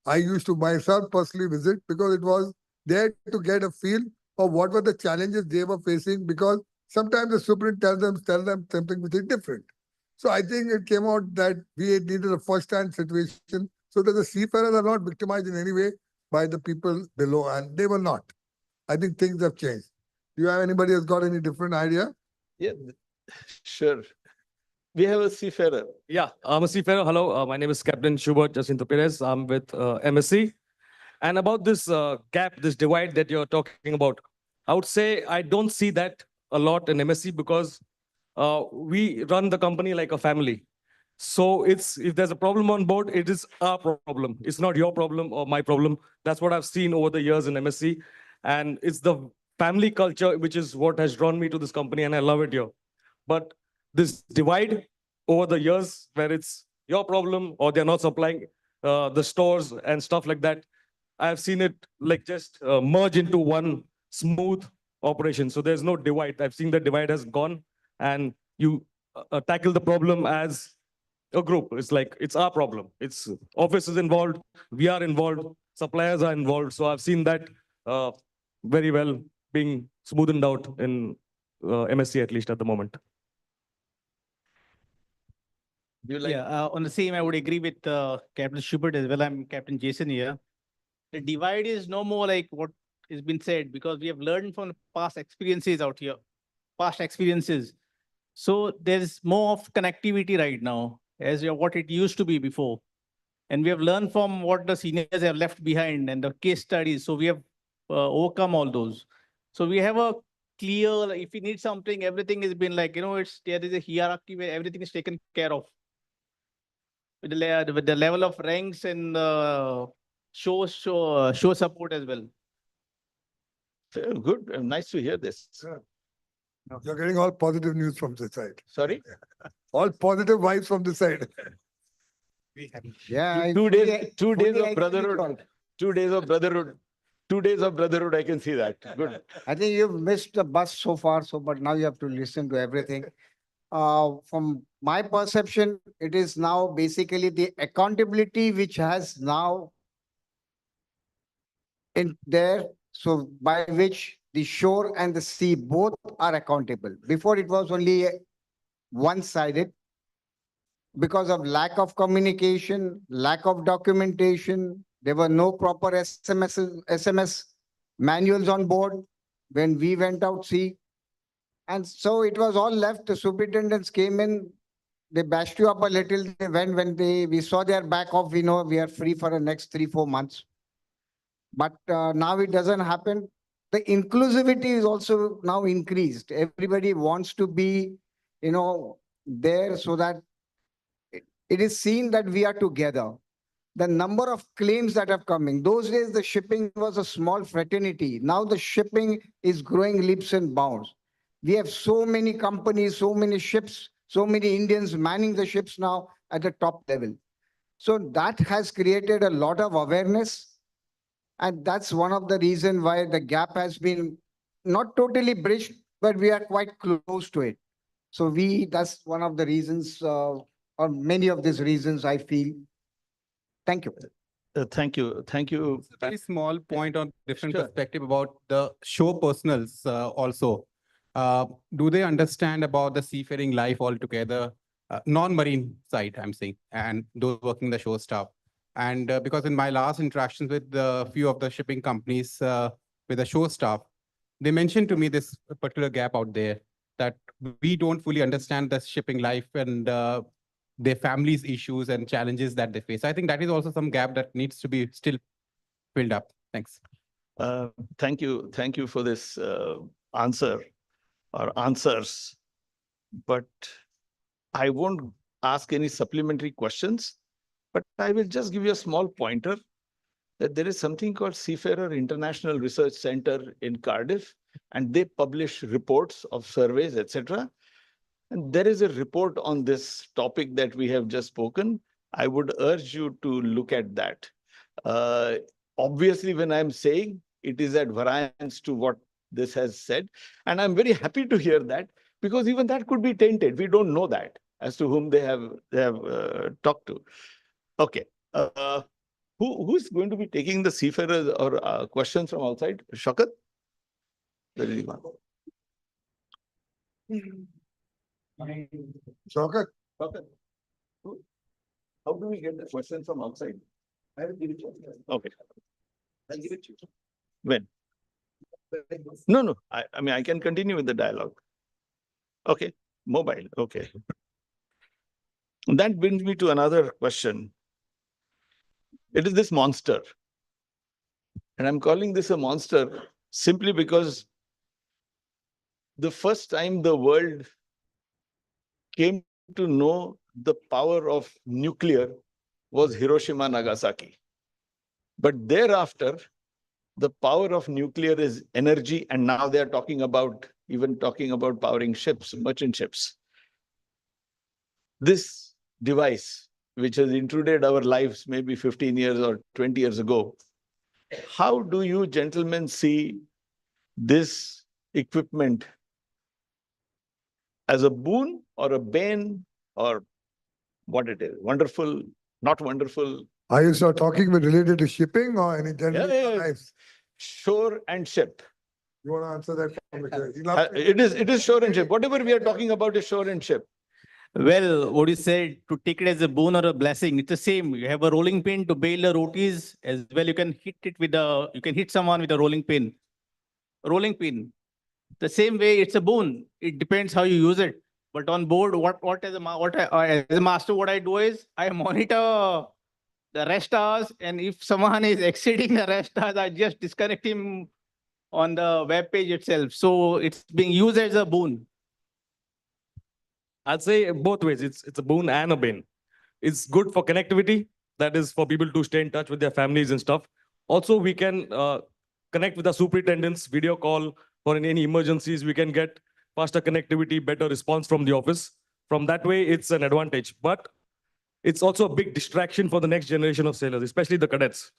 I used to myself personally visit because it was there to get a feel of what were the challenges they were facing, because sometimes the superintendent tells them something which is different. So I think it came out that we needed a first-hand situation so that the seafarers are not victimized in any way by the people below, and they were not. I think things have changed. Do you have anybody who's got any different idea? Yeah, sure. We have a seafarer. Yeah, I'm a seafarer. Hello, my name is Captain Schubert Jacinto Perez. I'm with MSC. And about this gap, this divide that you're talking about, I would say I don't see that a lot in MSC because we run the company like a family. So if there's a problem on board, it is our problem. It's not your problem or my problem. That's what I've seen over the years in MSC. And it's the family culture, which is what has drawn me to this company, and I love it here. But this divide over the years where it's your problem or they're not supplying the stores and stuff like that, I've seen it like just merge into one smooth operation. So there's no divide. I've seen the divide has gone, and you tackle the problem as a group. It's like, it's our problem. It's office is involved, we are involved, suppliers are involved. So I've seen that very well being smoothened out in MSC, at least at the moment. On the same, I would agree with Captain Schubert as well. I'm Captain Jason here. The divide is no more like what has been said, because we have learned from the past experiences out here, past experiences. So there's more of connectivity right now as what it used to be before. And we have learned from what the seniors have left behind and the case studies. So we have overcome all those. So we have a clear, like, if we need something, everything has been like, there is a hierarchy where everything is taken care of. With the level of ranks and show support as well. Good. Nice to hear this. You're getting all positive news from this side. Sorry? All positive vibes from this side. Yeah. 2 days, 2 days of brotherhood. 2 days of brotherhood. 2 days of brotherhood, I can see that. Good. I think you've missed the bus so far, but now you have to listen to everything. From my perception, it is now basically the accountability which has now in there, so by which the shore and the sea both are accountable. Before it was only one-sided because of lack of communication, lack of documentation. There were no proper SMS manuals on board when we went out sea. And so it was all left. The superintendents came in, they bashed you up a little. They went when we saw their back off, we know we are free for the next 3-4 months. But now it doesn't happen. The inclusivity is also now increased. Everybody wants to be, there so that it is seen that we are together. The number of claims that are coming. Those days, the shipping was a small fraternity. Now the shipping is growing leaps and bounds. We have so many companies, so many ships, so many Indians manning the ships now at the top level. So that has created a lot of awareness. And that's one of the reasons why the gap has been not totally bridged, but we are quite close to it. So that's one of the reasons, or many of these reasons I feel. Thank you. Thank you. Thank you. A very small point on different Sure. perspective about the show personals also. Do they understand about the seafaring life altogether? Non-marine side, I'm saying, and those working the show staff. And because in my last interactions with a few of the shipping companies with the show staff, they mentioned to me this particular gap out there that we don't fully understand the shipping life and their families' issues and challenges that they face. I think that is also some gap that needs to be still filled up. Thanks. Thank you. Thank you for this answer or answers. But I won't ask any supplementary questions, but I will just give you a small pointer that there is something called Seafarer International Research Center in Cardiff, and they publish reports of surveys, etc. And there is a report on this topic that we have just spoken. I would urge you to look at that. Obviously, when I'm saying it is at variance to what this has said, and I'm very happy to hear that, because even that could be tainted. We don't know that as to whom they have talked to. Okay. Who's going to be taking the seafarers or questions from outside? Shakat? There is one. Shakat? Shakat. How do we get the questions from outside? I will give it to you. Okay. I'll give it to you. When? No. I mean, I can continue with the dialogue. Okay. Mobile. Okay. That brings me to another question. It is this monster. And I'm calling this a monster simply because the first time the world came to know the power of nuclear was Hiroshima, Nagasaki. But thereafter, the power of nuclear is energy, and now they are even talking about powering ships, merchant ships. This device, which has intruded our lives maybe 15 years or 20 years ago, how do you gentlemen see this equipment as a boon or a bane or what it is? Wonderful, not wonderful? Are you talking related to shipping or any general lives? Shore and ship. You want to answer that? It is shore and ship. Whatever we are talking about is shore and ship. Well, what you said, to take it as a boon or a blessing, it's the same. You have a rolling pin to bail the rotis as well. You can hit it with you can hit someone with a rolling pin. Rolling pin. The same way, it's a boon. It depends how you use it. But on board, as a master, what I do is I monitor the rest hours, and if someone is exceeding the rest hours, I just disconnect him on the web page itself. So it's being used as a boon. I'd say both ways. It's a boon and a bane. It's good for connectivity. That is for people to stay in touch with their families and stuff. Also, we can connect with the superintendents, video call for any emergencies. We can get faster connectivity, better response from the office. From that way, it's an advantage. But it's also a big distraction for the next generation of sailors, especially the cadets.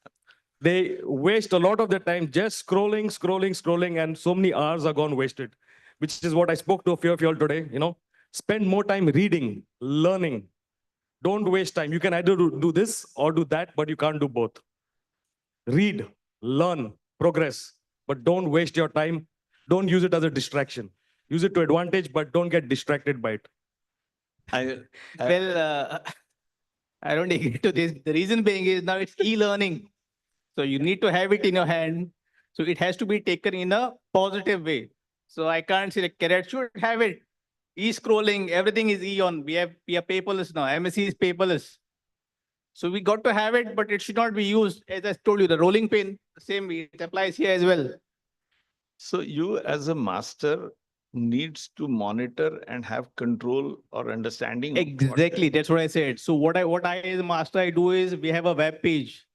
They waste a lot of their time just scrolling, and so many hours are gone wasted, which is what I spoke to a few of you all today. Spend more time reading, learning. Don't waste time. You can either do this or do that, but you can't do both. Read, learn, progress, but don't waste your time. Don't use it as a distraction. Use it to advantage, but don't get distracted by it. I don't agree to this. The reason being is now it's e-learning. So you need to have it in your hand. So it has to be taken in a positive way. So I can't say the cadet should have it. E-scrolling, everything is on. We are paperless now. MSc is paperless. So we got to have it, but it should not be used. As I told you, the rolling pin, the same way, it applies here as well. So you as a master needs to monitor and have control or understanding. Exactly, that's what I said. So what I as a master I do is we have a web page.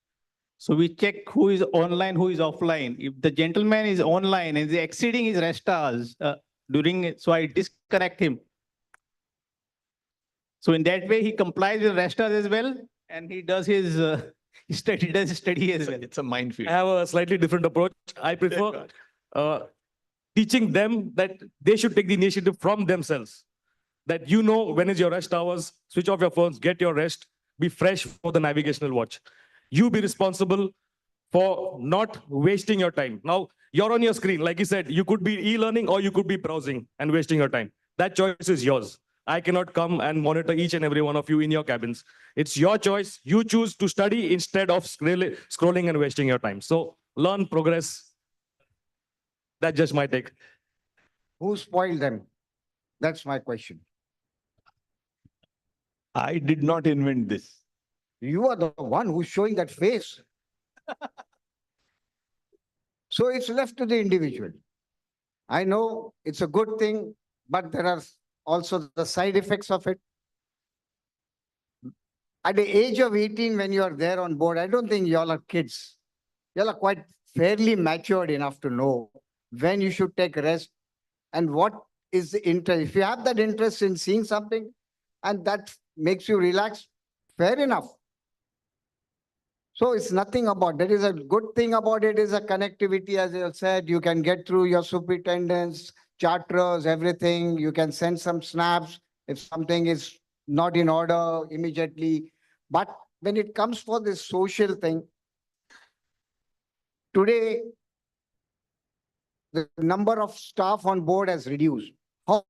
So we check who is online, who is offline. If the gentleman is online and is exceeding his rest hours so I disconnect him. So in that way, he complies with rest hours as well. And he does his study, does study as well. It's a minefield. I have a slightly different approach. I prefer teaching them that they should take the initiative from themselves. That you know when is your rest hours, switch off your phones, get your rest, be fresh for the navigational watch. You be responsible for not wasting your time. Now, you're on your screen. Like you said, you could be e-learning or you could be browsing and wasting your time. That choice is yours. I cannot come and monitor each and every one of you in your cabins. It's your choice. You choose to study instead of scrolling and wasting your time. So learn, progress. That's just my take. Who spoiled them? That's my question. I did not invent this. You are the one who's showing that face. So it's left to the individual. I know it's a good thing, but there are also the side effects of it. At the age of 18, when you are there on board, I don't think y'all are kids. Y'all are quite fairly matured enough to know when you should take rest and what is the interest. If you have that interest in seeing something and that makes you relax, fair enough. So it's nothing about, there is a good thing about it is a connectivity, as you said, you can get through your superintendents, charters, everything. You can send some snaps if something is not in order immediately. But when it comes for this social thing, today, the number of staff on board has reduced. How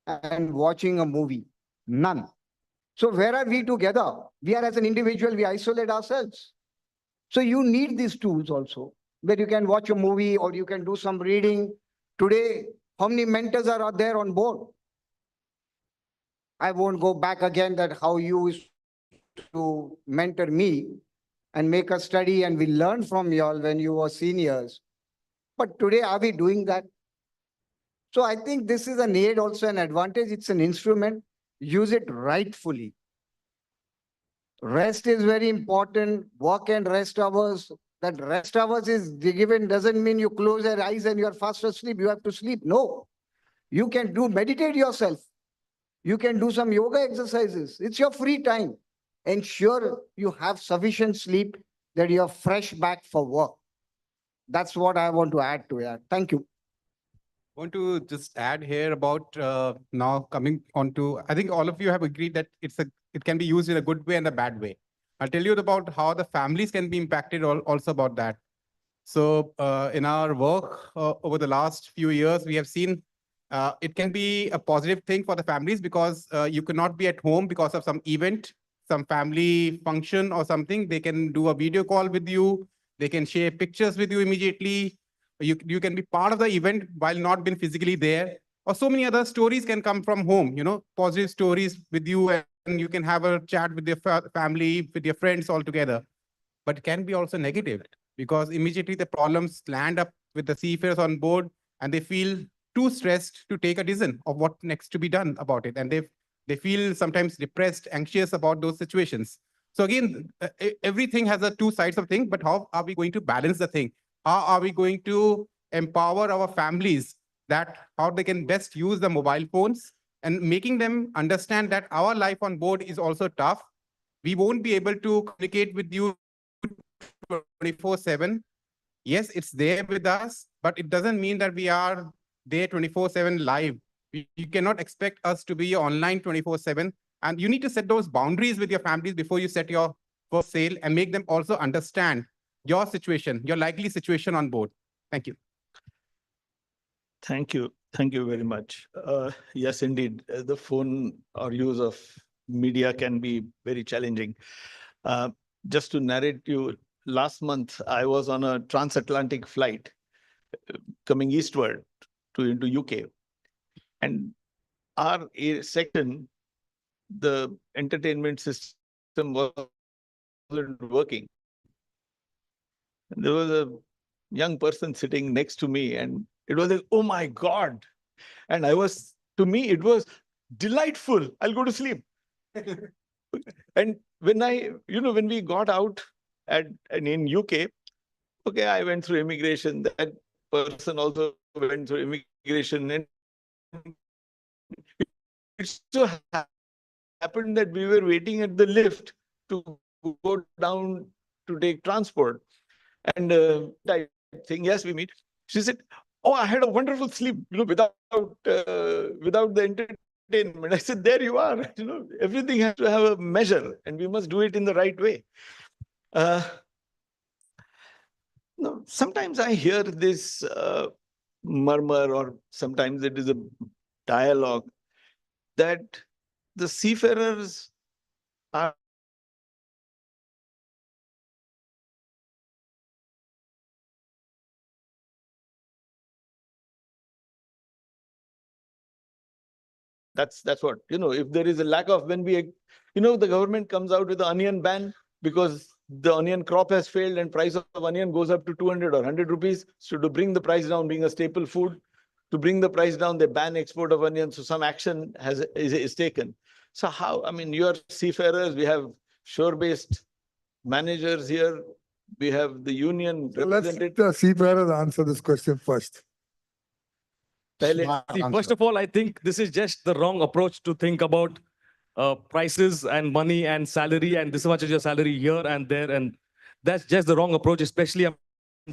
and watching a movie? None. So where are we together? We are as an individual, we isolate ourselves. So you need these tools also, where you can watch a movie or you can do some reading. Today, how many mentors are out there on board? I won't go back again that how you used to mentor me and make us study and we learned from y'all when you were seniors. But today, are we doing that? So I think this is an aid, also an advantage. It's an instrument. Use it rightfully. Rest is very important. Work and rest hours. That rest hours is given doesn't mean you close your eyes and you're fast asleep. You have to sleep. No. You can meditate yourself. You can do some yoga exercises. It's your free time. Ensure you have sufficient sleep that you're fresh back for work. That's what I want to add to it. Thank you. I want to just add here about now coming on to, I think all of you have agreed that it can be used in a good way and a bad way. I'll tell you about how the families can be impacted also about that. So in our work over the last few years, we have seen it can be a positive thing for the families because you cannot be at home because of some event, some family function or something. They can do a video call with you. They can share pictures with you immediately. You can be part of the event while not being physically there. Or so many other stories can come from home, positive stories with you, and you can have a chat with your family, with your friends all together. But it can be also negative because immediately the problems land up with the seafarers on board and they feel too stressed to take a decision of what next to be done about it. And they feel sometimes depressed, anxious about those situations. So again, everything has two sides of thing, but how are we going to balance the thing? How are we going to empower our families that how they can best use the mobile phones and making them understand that our life on board is also tough. We won't be able to communicate with you 24/7. Yes, it's there with us, but it doesn't mean that we are there 24/7 live. You cannot expect us to be online 24/7. And you need to set those boundaries with your families before you set your first sail and make them also understand your situation, your likely situation on board. Thank you. Thank you. Thank you very much. Yes, indeed. The phone or use of media can be very challenging. Just to narrate you, last month, I was on a transatlantic flight coming eastward into UK. And our section, the entertainment system wasn't working. There was a young person sitting next to me and it was like, oh my God. And to me, it was delightful. I'll go to sleep. And when we got out in UK, okay, I went through immigration. That person also went through immigration. And it so happened that we were waiting at the lift to go down to take transport. And I think, yes, we meet. She said, "Oh, I had a wonderful sleep, without the entertainment." I said, "There you are. Everything has to have a measure, and we must do it in the right way." No, sometimes I hear this murmur, or sometimes it is a dialogue, that the seafarers are that's what, if there is a lack of, when we, the government comes out with the onion ban because the onion crop has failed and price of onion goes up to 200 or 100 rupees. So to bring the price down, being a staple food, to bring the price down, they ban export of onions. So some action is taken. So how, you are seafarers, we have shore-based managers here, we have the union Let's represented. the seafarers answer this question first. See, first of all, I think this is just the wrong approach to think about prices and money and salary and this much is your salary here and there. And that's just the wrong approach, especially I'm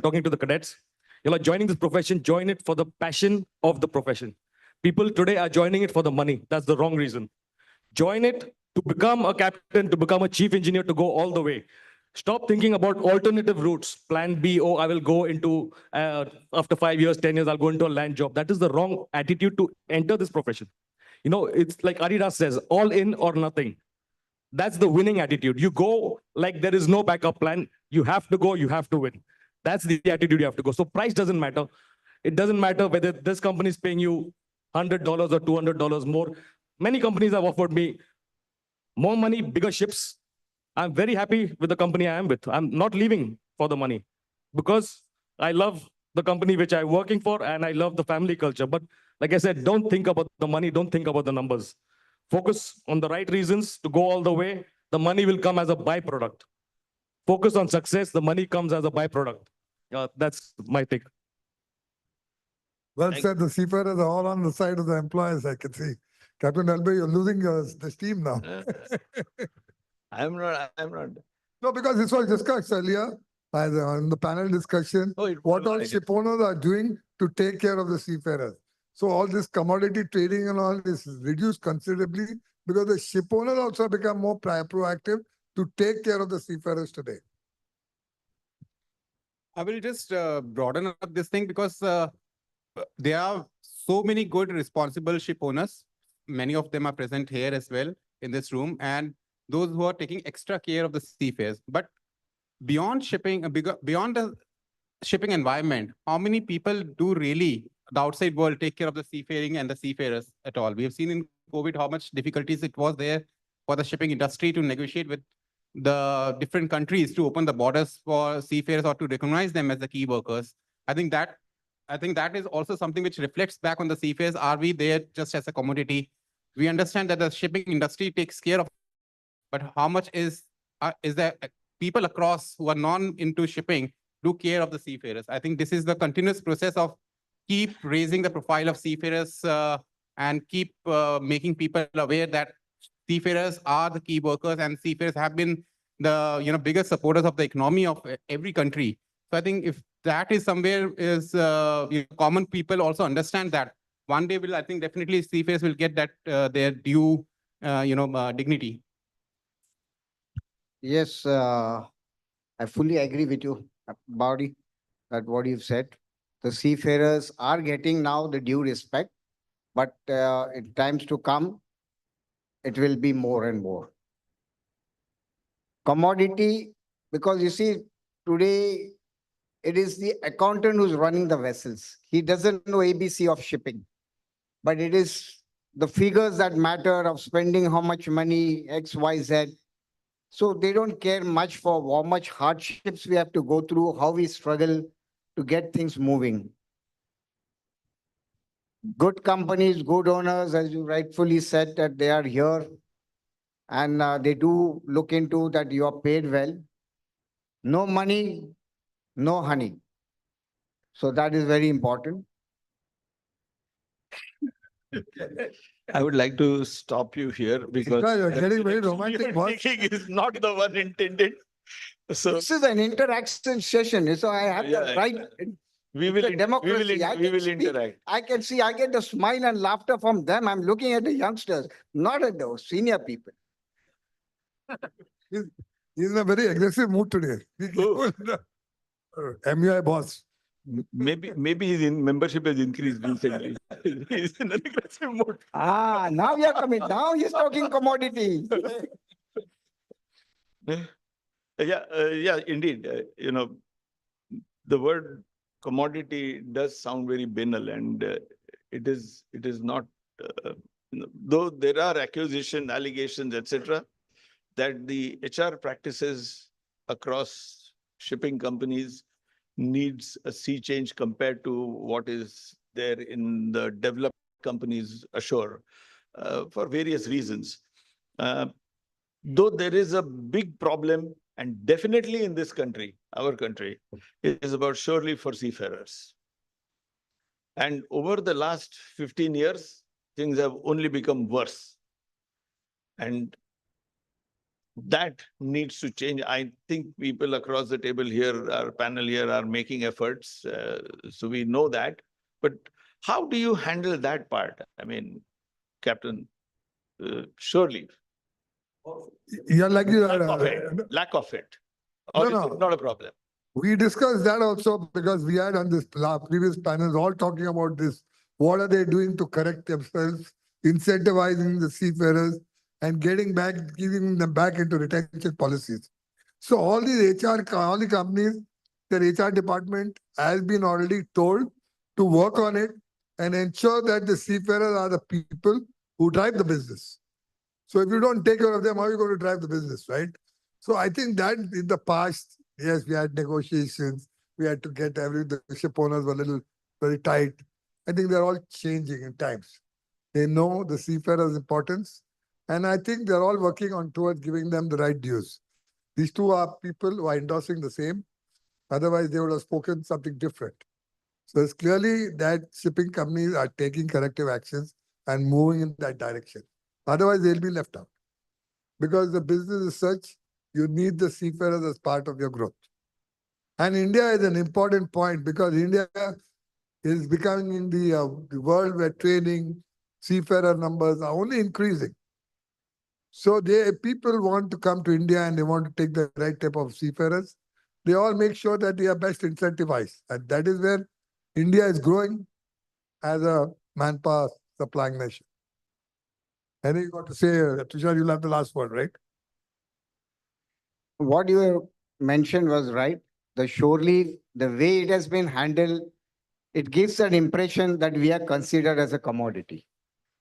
talking to the cadets. Joining this profession, join it for the passion of the profession. People today are joining it for the money. That's the wrong reason. Join it to become a captain, to become a chief engineer, to go all the way. Stop thinking about alternative routes. Plan B, oh, I will go into, after 5 years, 10 years, I'll go into a land job. That is the wrong attitude to enter this profession. It's like Adidas says, all in or nothing. That's the winning attitude. You go like there is no backup plan. You have to go, you have to win. That's the attitude you have to go. So price doesn't matter. It doesn't matter whether this company is paying you $100 or $200 more. Many companies have offered me more money, bigger ships. I'm very happy with the company I am with. I'm not leaving for the money because I love the company which I'm working for and I love the family culture. But like I said, don't think about the money, don't think about the numbers. Focus on the right reasons to go all the way. The money will come as a byproduct. Focus on success, the money comes as a byproduct. That's my take. Well said. The seafarers are all on the side of the employers, I can see. Captain Elbe, you're losing the steam now. I'm not. No, because this was discussed earlier in the panel discussion. What all ship owners are doing to take care of the seafarers. So all this commodity trading and all is reduced considerably because the ship owners also become more proactive to take care of the seafarers today. I will just broaden up this thing because there are so many good responsible ship owners. Many of them are present here as well in this room, and those who are taking extra care of the seafarers. But beyond shipping, beyond the shipping environment, how many people do really, the outside world, take care of the seafaring and the seafarers at all? We have seen in COVID how much difficulties it was there for the shipping industry to negotiate with the different countries to open the borders for seafarers or to recognize them as the key workers. I think that is also something which reflects back on the seafarers. Are we there just as a commodity? We understand that the shipping industry takes care of, but how much is there people across who are non into shipping do care of the seafarers? I think this is the continuous process of keep raising the profile of seafarers and keep making people aware that seafarers are the key workers and seafarers have been the biggest supporters of the economy of every country. So I think if that is somewhere is common people also understand that one day I think definitely seafarers will get that their due dignity. Yes, I fully agree with you, Bowdy, that what you've said. The seafarers are getting now the due respect, but in times to come, it will be more and more. Commodity, because you see, today it is the accountant who's running the vessels. He doesn't know ABC of shipping, but it is the figures that matter of spending how much money, X, Y, Z. So they don't care much for how much hardships we have to go through, how we struggle to get things moving. Good companies, good owners, as you rightfully said, that they are here and they do look into that you are paid well. No money, no honey. So that is very important. I would like to stop you here because No, you're the getting very direction romantic, you're boss. taking is not the one intended. So This is an interaction session, so I have Yeah, the right. we It's will, a democracy. I we can will speak. interact. I can see, I get the smile and laughter from them. I'm looking at the youngsters, not at the senior people. He's in a very aggressive mood today. Be careful. MUI boss. Maybe his membership has increased recently. He's in an aggressive mode. Ah, now you're coming. Now he's talking commodity. Yeah, indeed. The word commodity does sound very banal, and it is not. Though there are allegations, etc., that the HR practices across shipping companies needs a sea change compared to what is there in the developed companies ashore, for various reasons. Though there is a big problem, and definitely in this country, our country, it is about surely for seafarers. And over the last 15 years, things have only become worse. And that needs to change. I think people across the table here, our panel here, are making efforts. So we know that. But how do you handle that part? I mean, Captain, surely. You're like Lack of it. Or is it not a problem? We discussed that also because we had on this previous panels all talking about this. What are they doing to correct themselves, incentivizing the seafarers and giving them back into retention policies. So all the companies, their HR department has been already told to work on it and ensure that the seafarers are the people who drive the business. So if you don't take care of them, how are you going to drive the business, right? So I think that in the past, yes, we had negotiations. We had to get the ship owners were a little very tight. I think they're all changing in times. They know the seafarers' importance. And I think they're all working on towards giving them the right dues. These two are people who are endorsing the same. Otherwise, they would have spoken something different. So it's clearly that shipping companies are taking corrective actions and moving in that direction. Otherwise, they'll be left out. Because the business is such, you need the seafarers as part of your growth. And India is an important point because India is becoming in the world where training, seafarer numbers are only increasing. So people want to come to India and they want to take the right type of seafarers. They all make sure that they are best incentivized. And that is where India is growing as a manpower supplying nation. Anything you got to say, Tushar, you'll have the last word, right? What you mentioned was right. The shore leave, the way it has been handled, it gives an impression that we are considered as a commodity.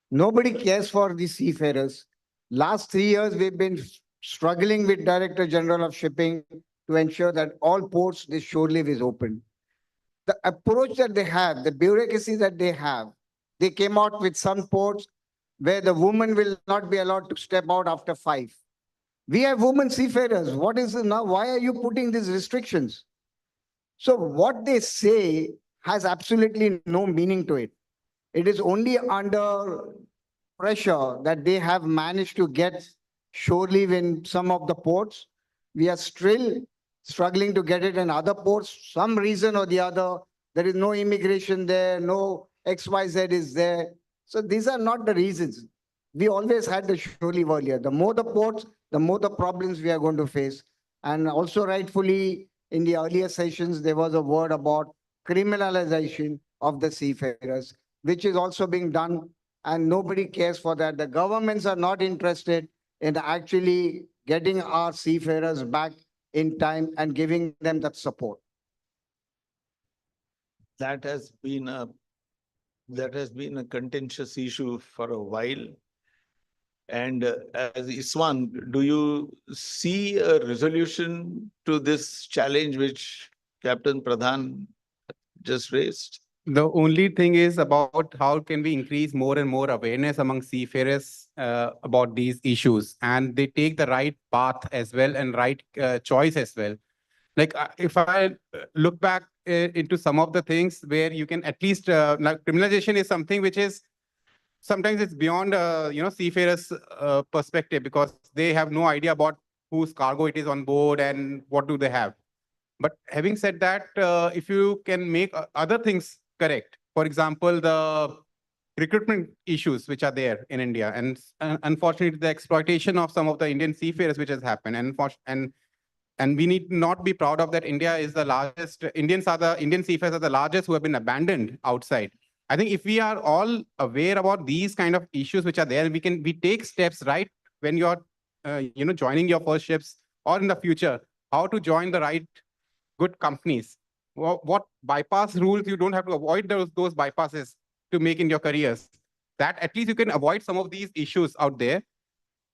Nobody cares for the seafarers. Last 3 years, we've been struggling with Director General of Shipping to ensure that all ports, this shore leave is open. The approach that they have, the bureaucracy that they have, they came out with some ports where the woman will not be allowed to step out after 5. We have women seafarers. What is it now? Why are you putting these restrictions? So what they say has absolutely no meaning to it. It is only under pressure that they have managed to get shore leave in some of the ports. We are still struggling to get it in other ports. Some reason or the other, there is no immigration there, no XYZ is there. So these are not the reasons. We always had the shore leave earlier. The more the ports, the more the problems we are going to face. And also rightfully, in the earlier sessions, there was a word about criminalization of the seafarers, which is also being done, and nobody cares for that. The governments are not interested in actually getting our seafarers back in time and giving them that support. That has been a contentious issue for a while. And as Iswan, do you see a resolution to this challenge which Captain Pradhan just raised? The only thing is about how can we increase more and more awareness among seafarers about these issues, and they take the right path as well and right choice as well. Like if I look back into some of the things where you can at least, like criminalization is something which is sometimes it's beyond, seafarers' perspective, because they have no idea about whose cargo it is on board and what do they have. But having said that, if you can make other things correct, for example, the recruitment issues which are there in India, and unfortunately the exploitation of some of the Indian seafarers which has happened, and we need not be proud of that. India is the largest. Indian seafarers are the largest who have been abandoned outside. I think if we are all aware about these kind of issues which are there, we take steps right when you're joining your first ships, or in the future, how to join the right good companies. What bypass rules you don't have to avoid those bypasses to make in your careers. That at least you can avoid some of these issues out there.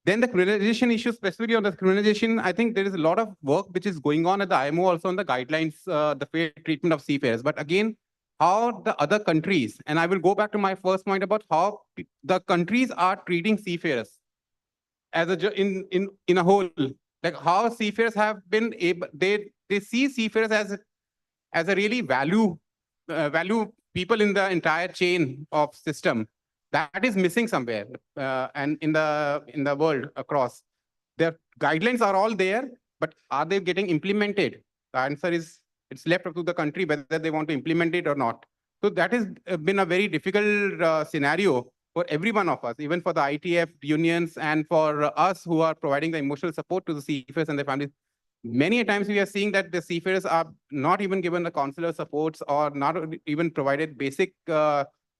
Then the criminalization issue, specifically on the criminalization, I think there is a lot of work which is going on at the IMO also on the guidelines, the fair treatment of seafarers. But again, how the other countries, and I will go back to my first point about how the countries are treating seafarers as in a whole, like how seafarers have been able, they see seafarers as a really value people in the entire chain of system that is missing somewhere, and in the world across. Their guidelines are all there, but are they getting implemented? The answer is it's left up to the country whether they want to implement it or not. So that has been a very difficult scenario for every one of us, even for the ITF unions and for us who are providing the emotional support to the seafarers and their families. Many a times we are seeing that the seafarers are not even given the consular supports or not even provided basic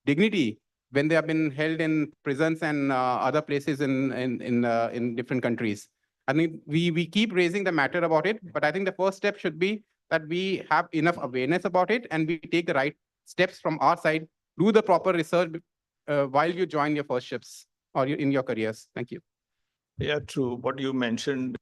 dignity when they have been held in prisons and other places in different countries. I mean, we keep raising the matter about it, but I think the first step should be that we have enough awareness about it and we take the right steps from our side, do the proper research while you join your first ships or in your careers. Thank you. Yeah, true. What you mentioned.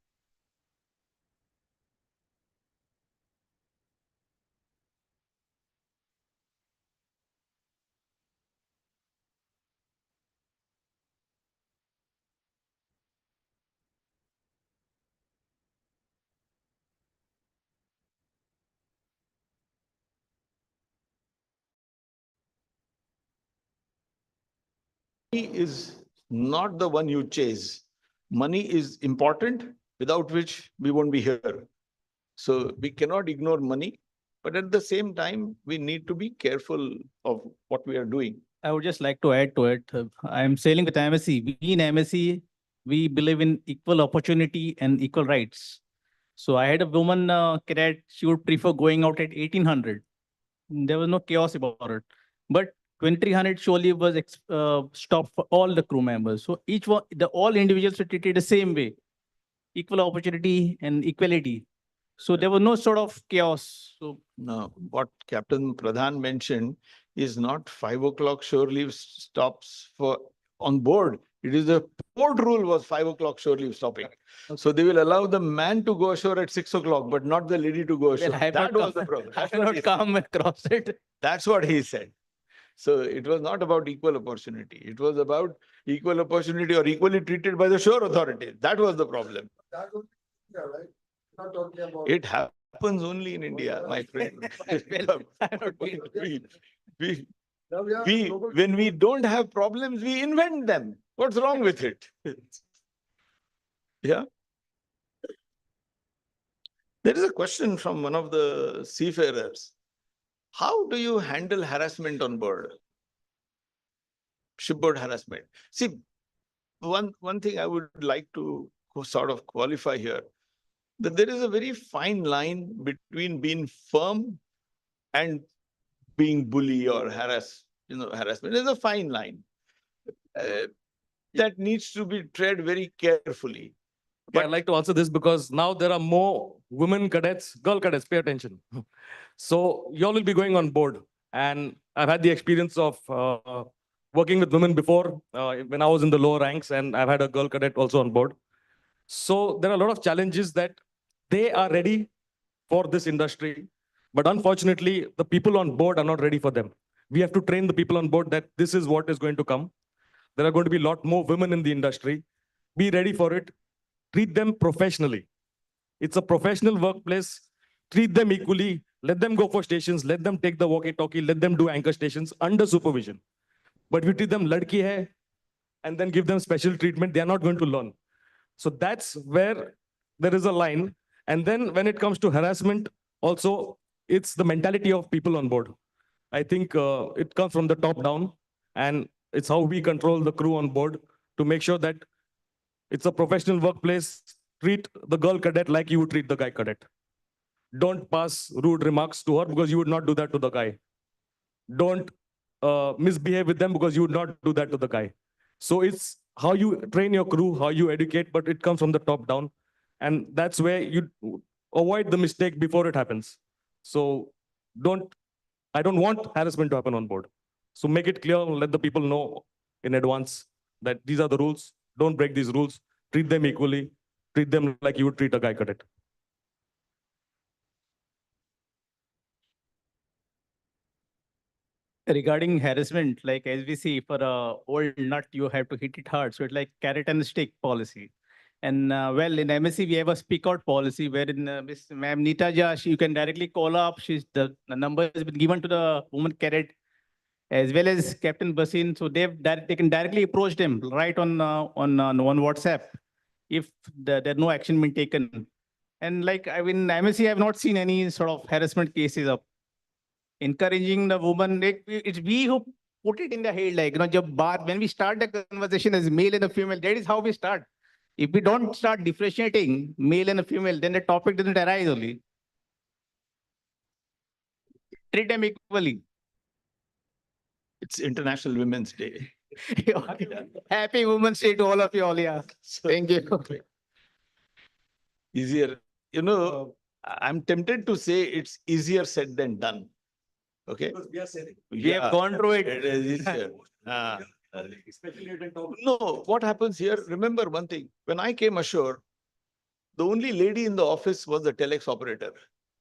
Money is not the one you chase. Money is important, without which we won't be here. So we cannot ignore money, but at the same time, we need to be careful of what we are doing. I would just like to add to it. I'm sailing with MSC. We in MSC, we believe in equal opportunity and equal rights. So I had a woman cadet, she would prefer going out at 1800. There was no chaos about it. But 2300 surely was stopped for all the crew members. So each one, all individuals were treated the same way, equal opportunity and equality. So there was no sort of chaos. So now, what Captain Pradhan mentioned is not 5 o'clock shore leave stops for on board. It is the port rule was 5 o'clock shore leave stopping. Okay. So they will allow the man to go ashore at 6 o'clock, but not the lady to go ashore. Well, that was the problem. I have not come across it. That's what he said. So it was not about equal opportunity. It was about equal opportunity or equally treated by the shore authority. That was the problem. That was, yeah, right? Not talking about it happens only in India, my friend. When we don't have problems, we invent them. What's wrong with it? Yeah. There is a question from one of the seafarers. How do you handle harassment on board? Shipboard harassment. See, one thing I would like to sort of qualify here, that there is a very fine line between being firm and being bully or harassment. There's a fine line that needs to be tread very carefully. But I'd like to answer this because now there are more women cadets, girl cadets, pay attention. So you all will be going on board. And I've had the experience of working with women before when I was in the lower ranks, and I've had a girl cadet also on board. So there are a lot of challenges that they are ready for this industry. But unfortunately, the people on board are not ready for them. We have to train the people on board that this is what is going to come. There are going to be a lot more women in the industry. Be ready for it. Treat them professionally. It's a professional workplace. Treat them equally. Let them go for stations. Let them take the walkie-talkie. Let them do anchor stations under supervision. But we treat them ladki hai, and then give them special treatment, they are not going to learn. So that's where there is a line. And then when it comes to harassment, also, it's the mentality of people on board. I think it comes from the top down, and it's how we control the crew on board to make sure that it's a professional workplace. Treat the girl cadet like you would treat the guy cadet. Don't pass rude remarks to her because you would not do that to the guy. Don't misbehave with them because you would not do that to the guy. So it's how you train your crew, how you educate, but it comes from the top down. And that's where you avoid the mistake before it happens. So I don't want harassment to happen on board. So make it clear, let the people know in advance that these are the rules. Don't break these rules. Treat them equally. Treat them like you would treat a guy cadet. Regarding harassment, like as we see, for a old nut, you have to hit it hard. So it's like carrot and stick policy. And well, in MSc, we have a speak out policy wherein Miss Ma'am Nita Jha, you can directly call up. The number has been given to the woman cadet as well as Captain Basin. So they can directly approach them right on WhatsApp if there's no action been taken. And like, I mean, MSc, I have not seen any sort of harassment cases of encouraging the woman. It's we who put it in the head, like, when we start the conversation as male and a female, that is how we start. If we don't start differentiating male and a female, then the topic doesn't arise only. Treat them equally. It's International Women's Day. Happy Women's Day to all of you all. Yeah. Thank you. Easier. I'm tempted to say it's easier said than done. Okay. Because we are saying. We have gone through it. It is easier. No, what happens here? Remember one thing. When I came ashore, the only lady in the office was the telex operator.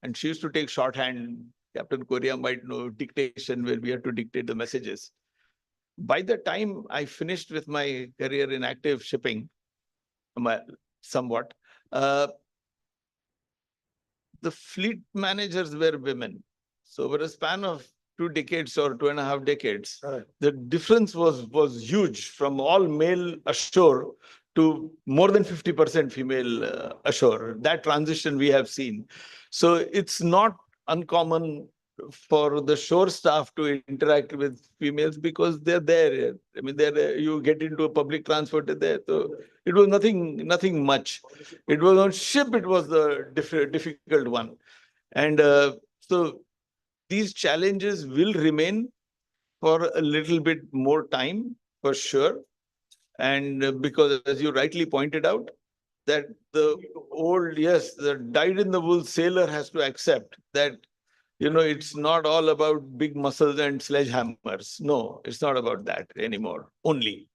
And she used to take shorthand. Captain Korea might know dictation, where we had to dictate the messages. By the time I finished with my career in active shipping, somewhat, the fleet managers were women. So over a span of 2 decades or 2.5 decades, the difference was huge from all male ashore to more than 50% female ashore. That transition we have seen. So it's not uncommon for the shore staff to interact with females because they're there. I mean, you get into a public transport there. So it was nothing much. It was on ship, it was the difficult one. And so these challenges will remain for a little bit more time, for sure. And because, as you rightly pointed out, that the dyed-in-the-wool sailor has to accept that, it's not all about big muscles and sledgehammers. No, it's not about that anymore, only.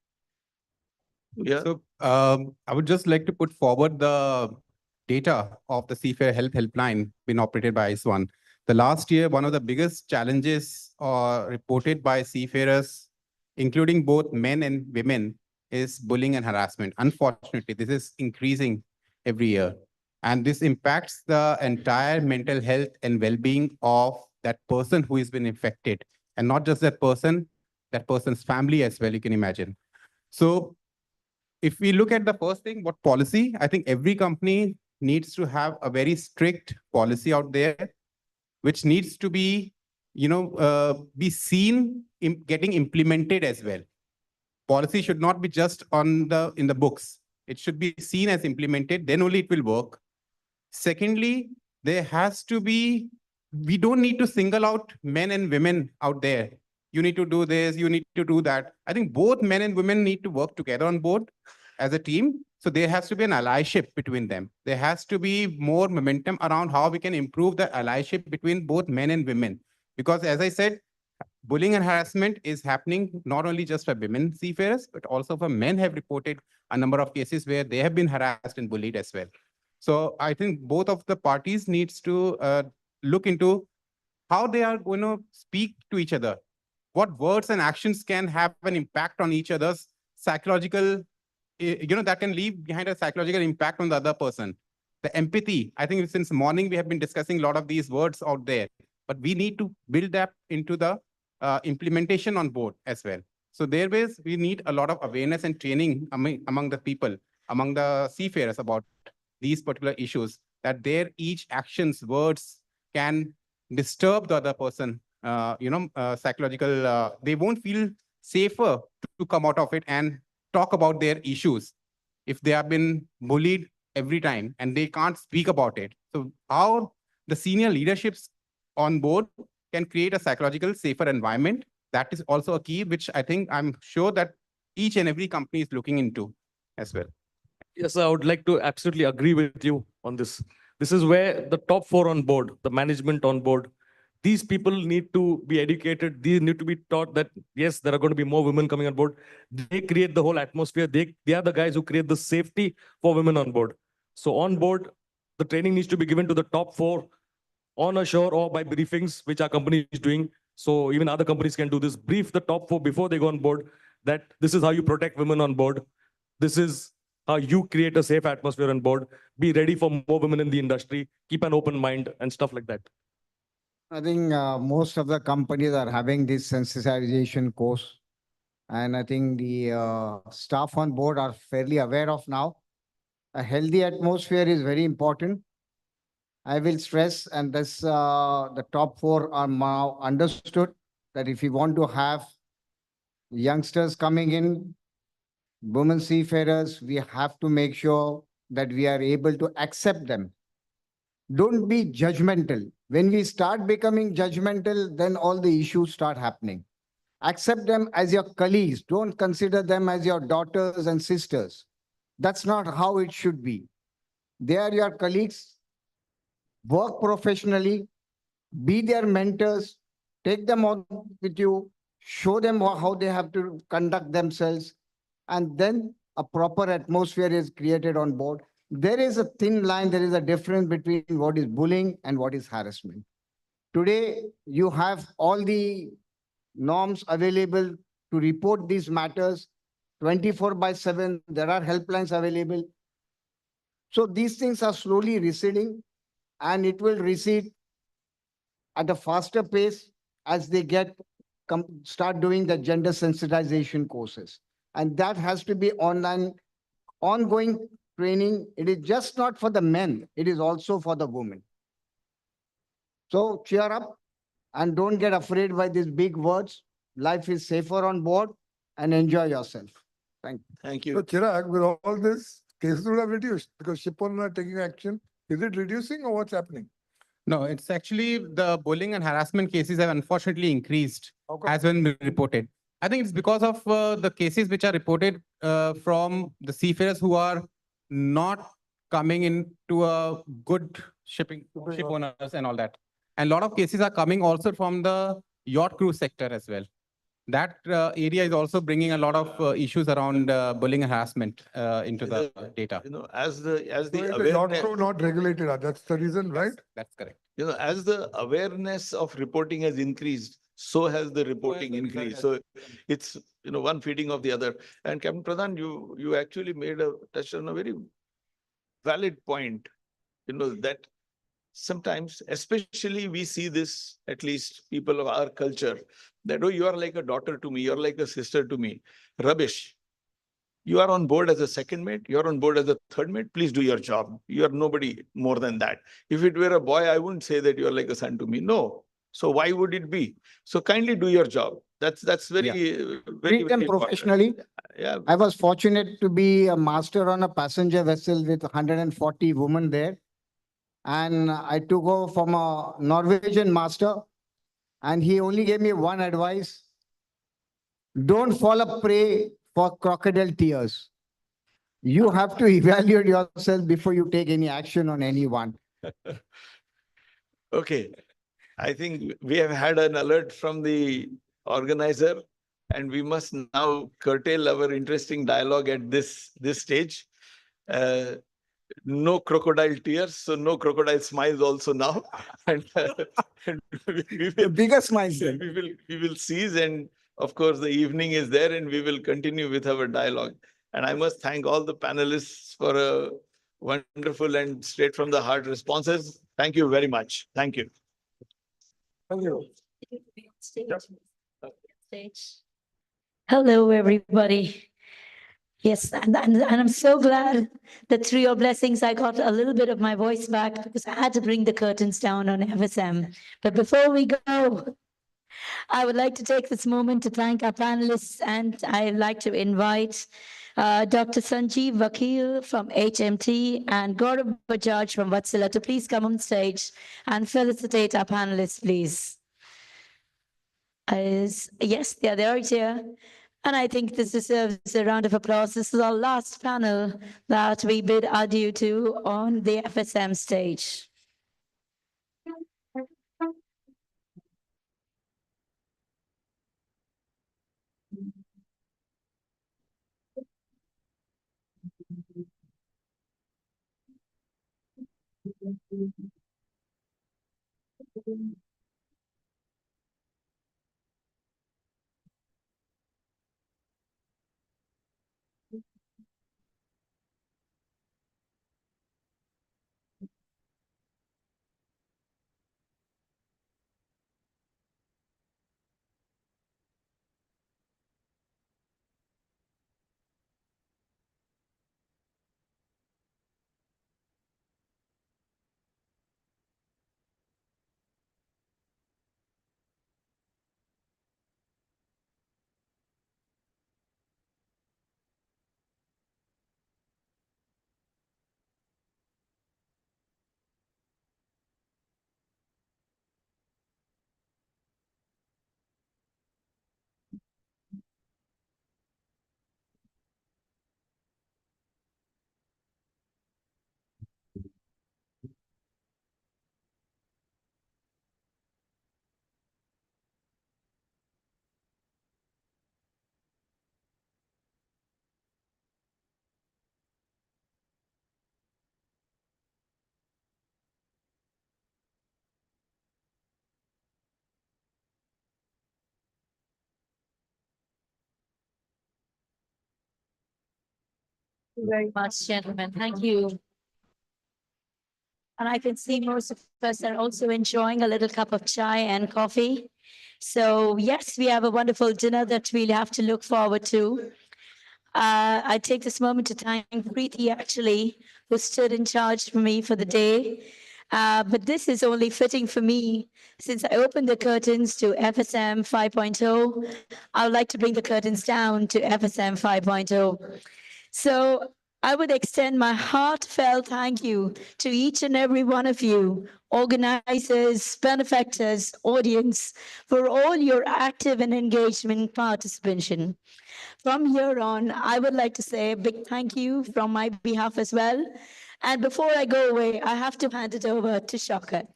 Yeah. So I would just like to put forward the data of the Seafarer Help Helpline being operated by ICE1. The last year, one of the biggest challenges reported by seafarers, including both men and women, is bullying and harassment. Unfortunately, this is increasing every year. And this impacts the entire mental health and well-being of that person who has been infected. And not just that person's family as well, you can imagine. So if we look at the first thing, what policy, I think every company needs to have a very strict policy out there, which needs to be, be seen in getting implemented as well. Policy should not be just in the books. It should be seen as implemented, then only it will work. Secondly, there has to be, we don't need to single out men and women out there. You need to do this, you need to do that. I think both men and women need to work together on board as a team. So there has to be an allyship between them. There has to be more momentum around how we can improve the allyship between both men and women. Because as I said, bullying and harassment is happening not only just for women seafarers, but also for men have reported a number of cases where they have been harassed and bullied as well. So I think both of the parties needs to look into how they are going to speak to each other. What words and actions can have an impact on each other's psychological, that can leave behind a psychological impact on the other person. The empathy, I think since morning we have been discussing a lot of these words out there, but we need to build that into the implementation on board as well. So there is, we need a lot of awareness and training among the people, among the seafarers about these particular issues, that their each actions, words can disturb the other person, psychological, they won't feel safer to come out of it and talk about their issues if they have been bullied every time and they can't speak about it. So how the senior leaderships on board can create a psychological safer environment, that is also a key, which I think I'm sure that each and every company is looking into as well. Yes, I would like to absolutely agree with you on this. This is where the top four on board, the management on board, these people need to be educated. These need to be taught that, yes, there are going to be more women coming on board. They create the whole atmosphere. They are the guys who create the safety for women on board. So on board, the training needs to be given to the top four on a shore or by briefings, which our company is doing. So even other companies can do this. Brief the top four before they go on board that this is how you protect women on board. This is how you create a safe atmosphere on board. Be ready for more women in the industry. Keep an open mind and stuff like that. I think most of the companies are having this sensitization course. And I think the staff on board are fairly aware of now. A healthy atmosphere is very important. I will stress, and this the top four are now understood, that if you want to have youngsters coming in, women seafarers, we have to make sure that we are able to accept them. Don't be judgmental. When we start becoming judgmental, then all the issues start happening. Accept them as your colleagues. Don't consider them as your daughters and sisters. That's not how it should be. They are your colleagues. Work professionally, be their mentors, take them on with you, show them how they have to conduct themselves, and then a proper atmosphere is created on board. There is a thin line, there is a difference between what is bullying and what is harassment. Today, you have all the norms available to report these matters 24/7. There are helplines available. So these things are slowly receding, and it will recede at a faster pace as they start doing the gender sensitization courses. And that has to be online, ongoing training. It is just not for the men, it is also for the women. So cheer up and don't get afraid by these big words. Life is safer on board, and enjoy yourself. Thank you. Thank you. So Chirag, with all this, cases would have reduced because shipowners are taking action. Is it reducing or what's happening? No, it's actually the bullying and harassment cases have unfortunately increased, has been reported. I think it's because of the cases which are reported from the seafarers who are not coming into a good ship owners and all that. And a lot of cases are coming also from the yacht crew sector as well. That area is also bringing a lot of issues around bullying and harassment into the data. As the Yacht crew not regulated, that's the reason, right? That's correct. As the awareness of reporting has increased, so has the reporting increased. So it's one feeding of the other. And Captain Pradhan, you actually made a touch on a very valid point. That sometimes, especially we see this, at least people of our culture, that, oh, you are like a daughter to me, you're like a sister to me. Rubbish. You are on board as a second mate, you're on board as a third mate, please do your job. You are nobody more than that. If it were a boy, I wouldn't say that you're like a son to me. No. So why would it be? So kindly do your job. That's very, very, Treat them very professionally. Yeah. I was fortunate to be a master on a passenger vessel with 140 women there. And I took over from a Norwegian master, and he only gave me one advice: don't fall a prey for crocodile tears. You have to evaluate yourself before you take any action on anyone. Okay. I think we have had an alert from the organizer, and we must now curtail our interesting dialogue at this stage. No crocodile tears, so no crocodile smiles also now. And The bigger smiles then. We will cease, and of course the evening is there, and we will continue with our dialogue. And I must thank all the panelists for a wonderful and straight from the heart responses. Thank you very much. Thank you. Thank you. Stage. Hello, everybody. Yes, and I'm so glad that through your blessings, I got a little bit of my voice back because I had to bring the curtains down on FSM. But before we go, I would like to take this moment to thank our panelists, and I'd like to invite Dr. Sanjeev Vakil from HMT and Gaurav Bajaj from Vatsala to please come on stage and felicitate our panelists, please. Yes, they're here. And I think this deserves a round of applause. This is our last panel that we bid adieu to on the FSM stage. Thank you very much, gentlemen. Thank you. And I can see most of us are also enjoying a little cup of chai and coffee. So yes, we have a wonderful dinner that we'll have to look forward to. I take this moment to thank Preeti actually, who stood in charge for me for the day. But this is only fitting for me since I opened the curtains to FSM 5.0. I would like to bring the curtains down to FSM 5.0. So I would extend my heartfelt thank you to each and every one of you, organizers, benefactors, audience, for all your active and engagement participation. From here on, I would like to say a big thank you from my behalf as well. And before I go away, I have to hand it over to Shaukat.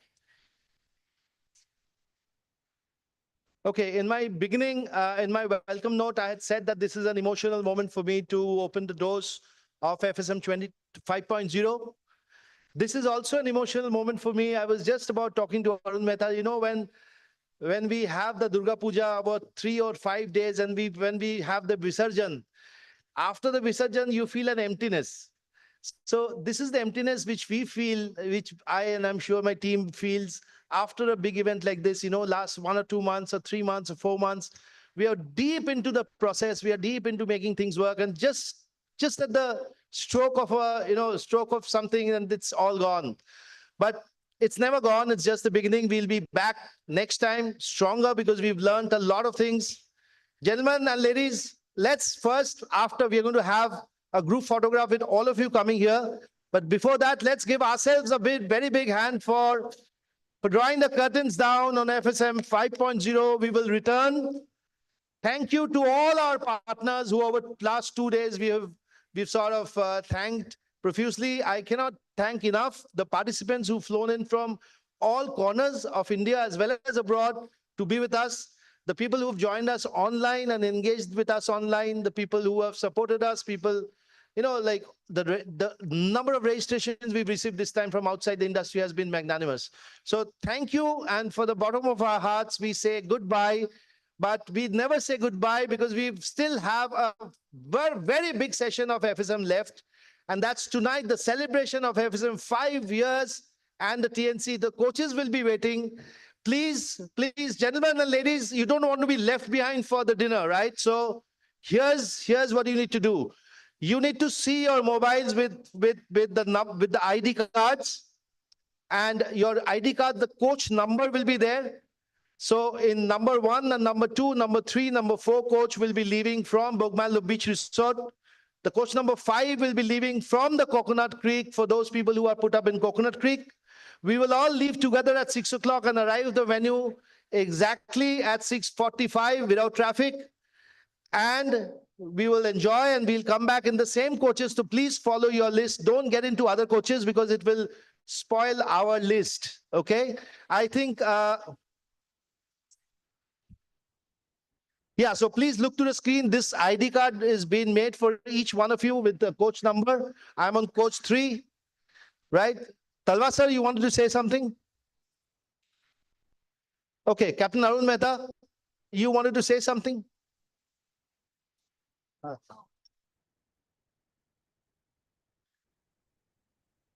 Okay, in my beginning, in my welcome note, I had said that this is an emotional moment for me to open the doors of FSM 5.0. This is also an emotional moment for me. I was just about talking to Arun Mehta. You know, when we have the Durga Puja about 3 or 5 days, and when we have the Visarjan, after the Visarjan, you feel an emptiness. So this is the emptiness which we feel, which I and I'm sure my team feels after a big event like this, you know, last 1 or 2 months or 3 months or 4 months. We are deep into the process. We are deep into making things work. And just at the stroke of stroke of something, and it's all gone. But it's never gone. It's just the beginning. We'll be back next time stronger because we've learned a lot of things. Gentlemen and ladies, let's first, after we're going to have a group photograph with all of you coming here. But before that, let's give ourselves a very big hand for drawing the curtains down on FSM 5.0. We will return. Thank you to all our partners who over the last 2 days we've sort of thanked profusely. I cannot thank enough the participants who've flown in from all corners of India as well as abroad to be with us. The people who've joined us online and engaged with us online, the people who have supported us, people, you know, like the number of registrations we've received this time from outside the industry has been magnanimous. So thank you. And for the bottom of our hearts, we say goodbye. But we never say goodbye because we still have a very big session of FSM left. And that's tonight, the celebration of FSM 5 years and the TNC. The coaches will be waiting. Please, gentlemen and ladies, you don't want to be left behind for the dinner, right? So Here's what you need to do. You need to see your mobiles with the ID cards, and your ID card, the coach number will be there. So in number 1 and number 2, number 3, number 4 coach will be leaving from Bogmallo Beach Resort. The coach number 5 will be leaving from the Coconut Creek for those people who are put up in Coconut Creek. We will all leave together at 6 o'clock and arrive the venue exactly at 6:45 without traffic. And we will enjoy and we'll come back in the same coaches. So please follow your list. Don't get into other coaches because it will spoil our list. Okay. I think, yeah, so please look to the screen. This ID card is being made for each one of you with the coach number. I'm on coach 3, right? Talwa sir, you wanted to say something? Okay, Captain Arun Mehta, you wanted to say something?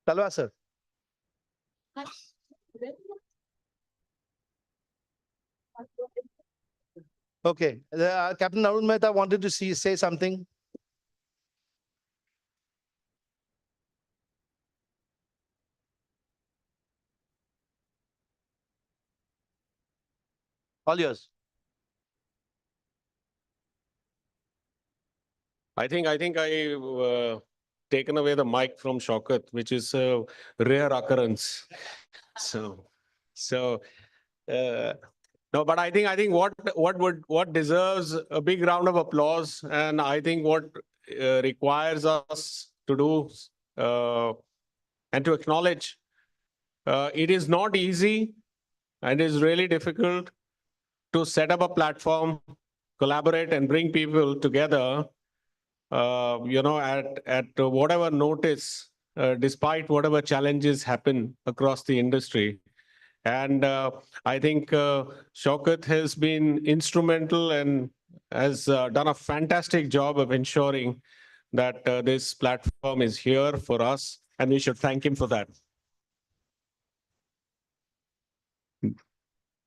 Talwa sir. Okay, Captain Arun Mehta wanted to say something. All yours. I think I taken away the mic from Shaukat, which is a rare occurrence. So no, but I think what deserves a big round of applause, and I think what requires us to do and to acknowledge, it is not easy and is really difficult to set up a platform, collaborate, and bring people together. At whatever notice, despite whatever challenges happen across the industry. And I think Shaukat has been instrumental and has done a fantastic job of ensuring that this platform is here for us, and we should thank him for that.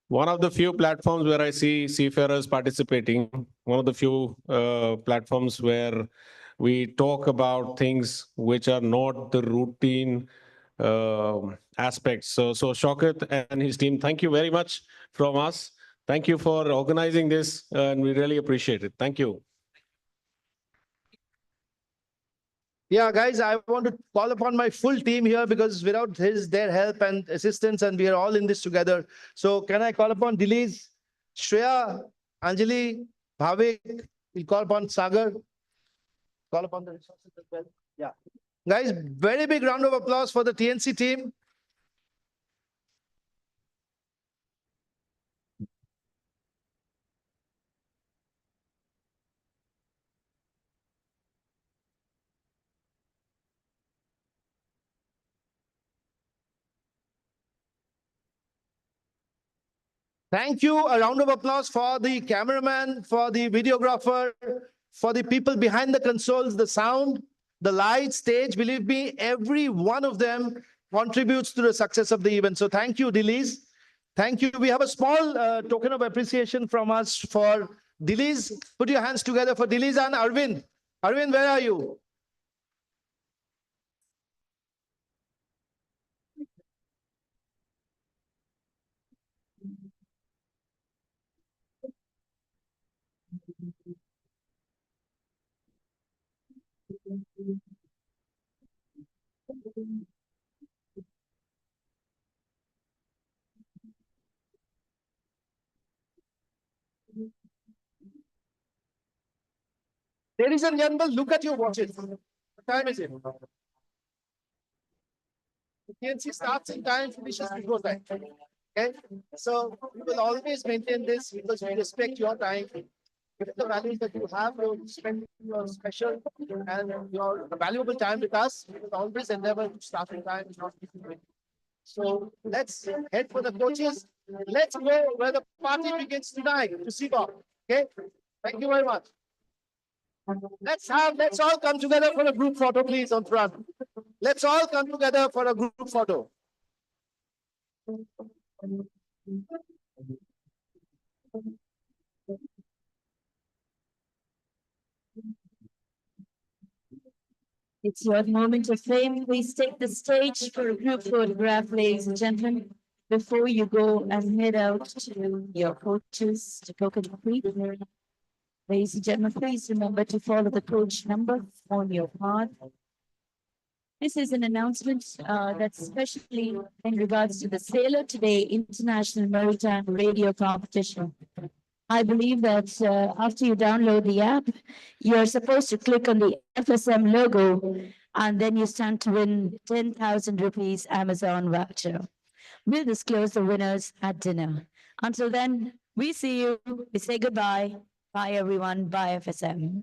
One of the few platforms where I see seafarers participating, one of the few platforms where we talk about things which are not the routine aspects. So Shaukat and his team, thank you very much from us. Thank you for organizing this, and we really appreciate it. Thank you. Yeah, guys, I want to call upon my full team here because without their help and assistance, and we are all in this together. So can I call upon Dilees, Shreya, Anjali, Bhavik, we'll call upon Sagar, call upon the resources as well. Yeah. Guys, very big round of applause for the TNC team. Thank you. A round of applause for the cameraman, for the videographer, for the people behind the consoles, the sound, the light, stage. Believe me, every one of them contributes to the success of the event. So thank you, Dilees. Thank you. We have a small token of appreciation from us for Dilees. Put your hands together for Dilees and Arvind. Arvind, where are you? Ladies and gentlemen, look at your watches. What time is it? The TNC starts in time, finishes before time. Okay, so we will always maintain this because we respect your time. Given the values that you have, you spend your special and your valuable time with us. We will always endeavor to start in time, not late. So let's head for the coaches. Let's go where the party begins tonight to Seabob. Okay, thank you very much. Let's all come together for a group photo, please, on front. Let's all come together for a group photo. It's your moment of fame. Please take the stage for a group photograph, ladies and gentlemen, before you go and head out to your coaches to Coconut Creek. Ladies and gentlemen, please remember to follow the coach number on your card. This is an announcement that's especially in regards to the Sailor Today International Maritime Radio Competition. I believe that after you download the app, you're supposed to click on the FSM logo and then you stand to win 10,000 rupees Amazon voucher. We'll disclose the winners at dinner. Until then, we see you. We say goodbye. Bye, everyone. Bye, FSM.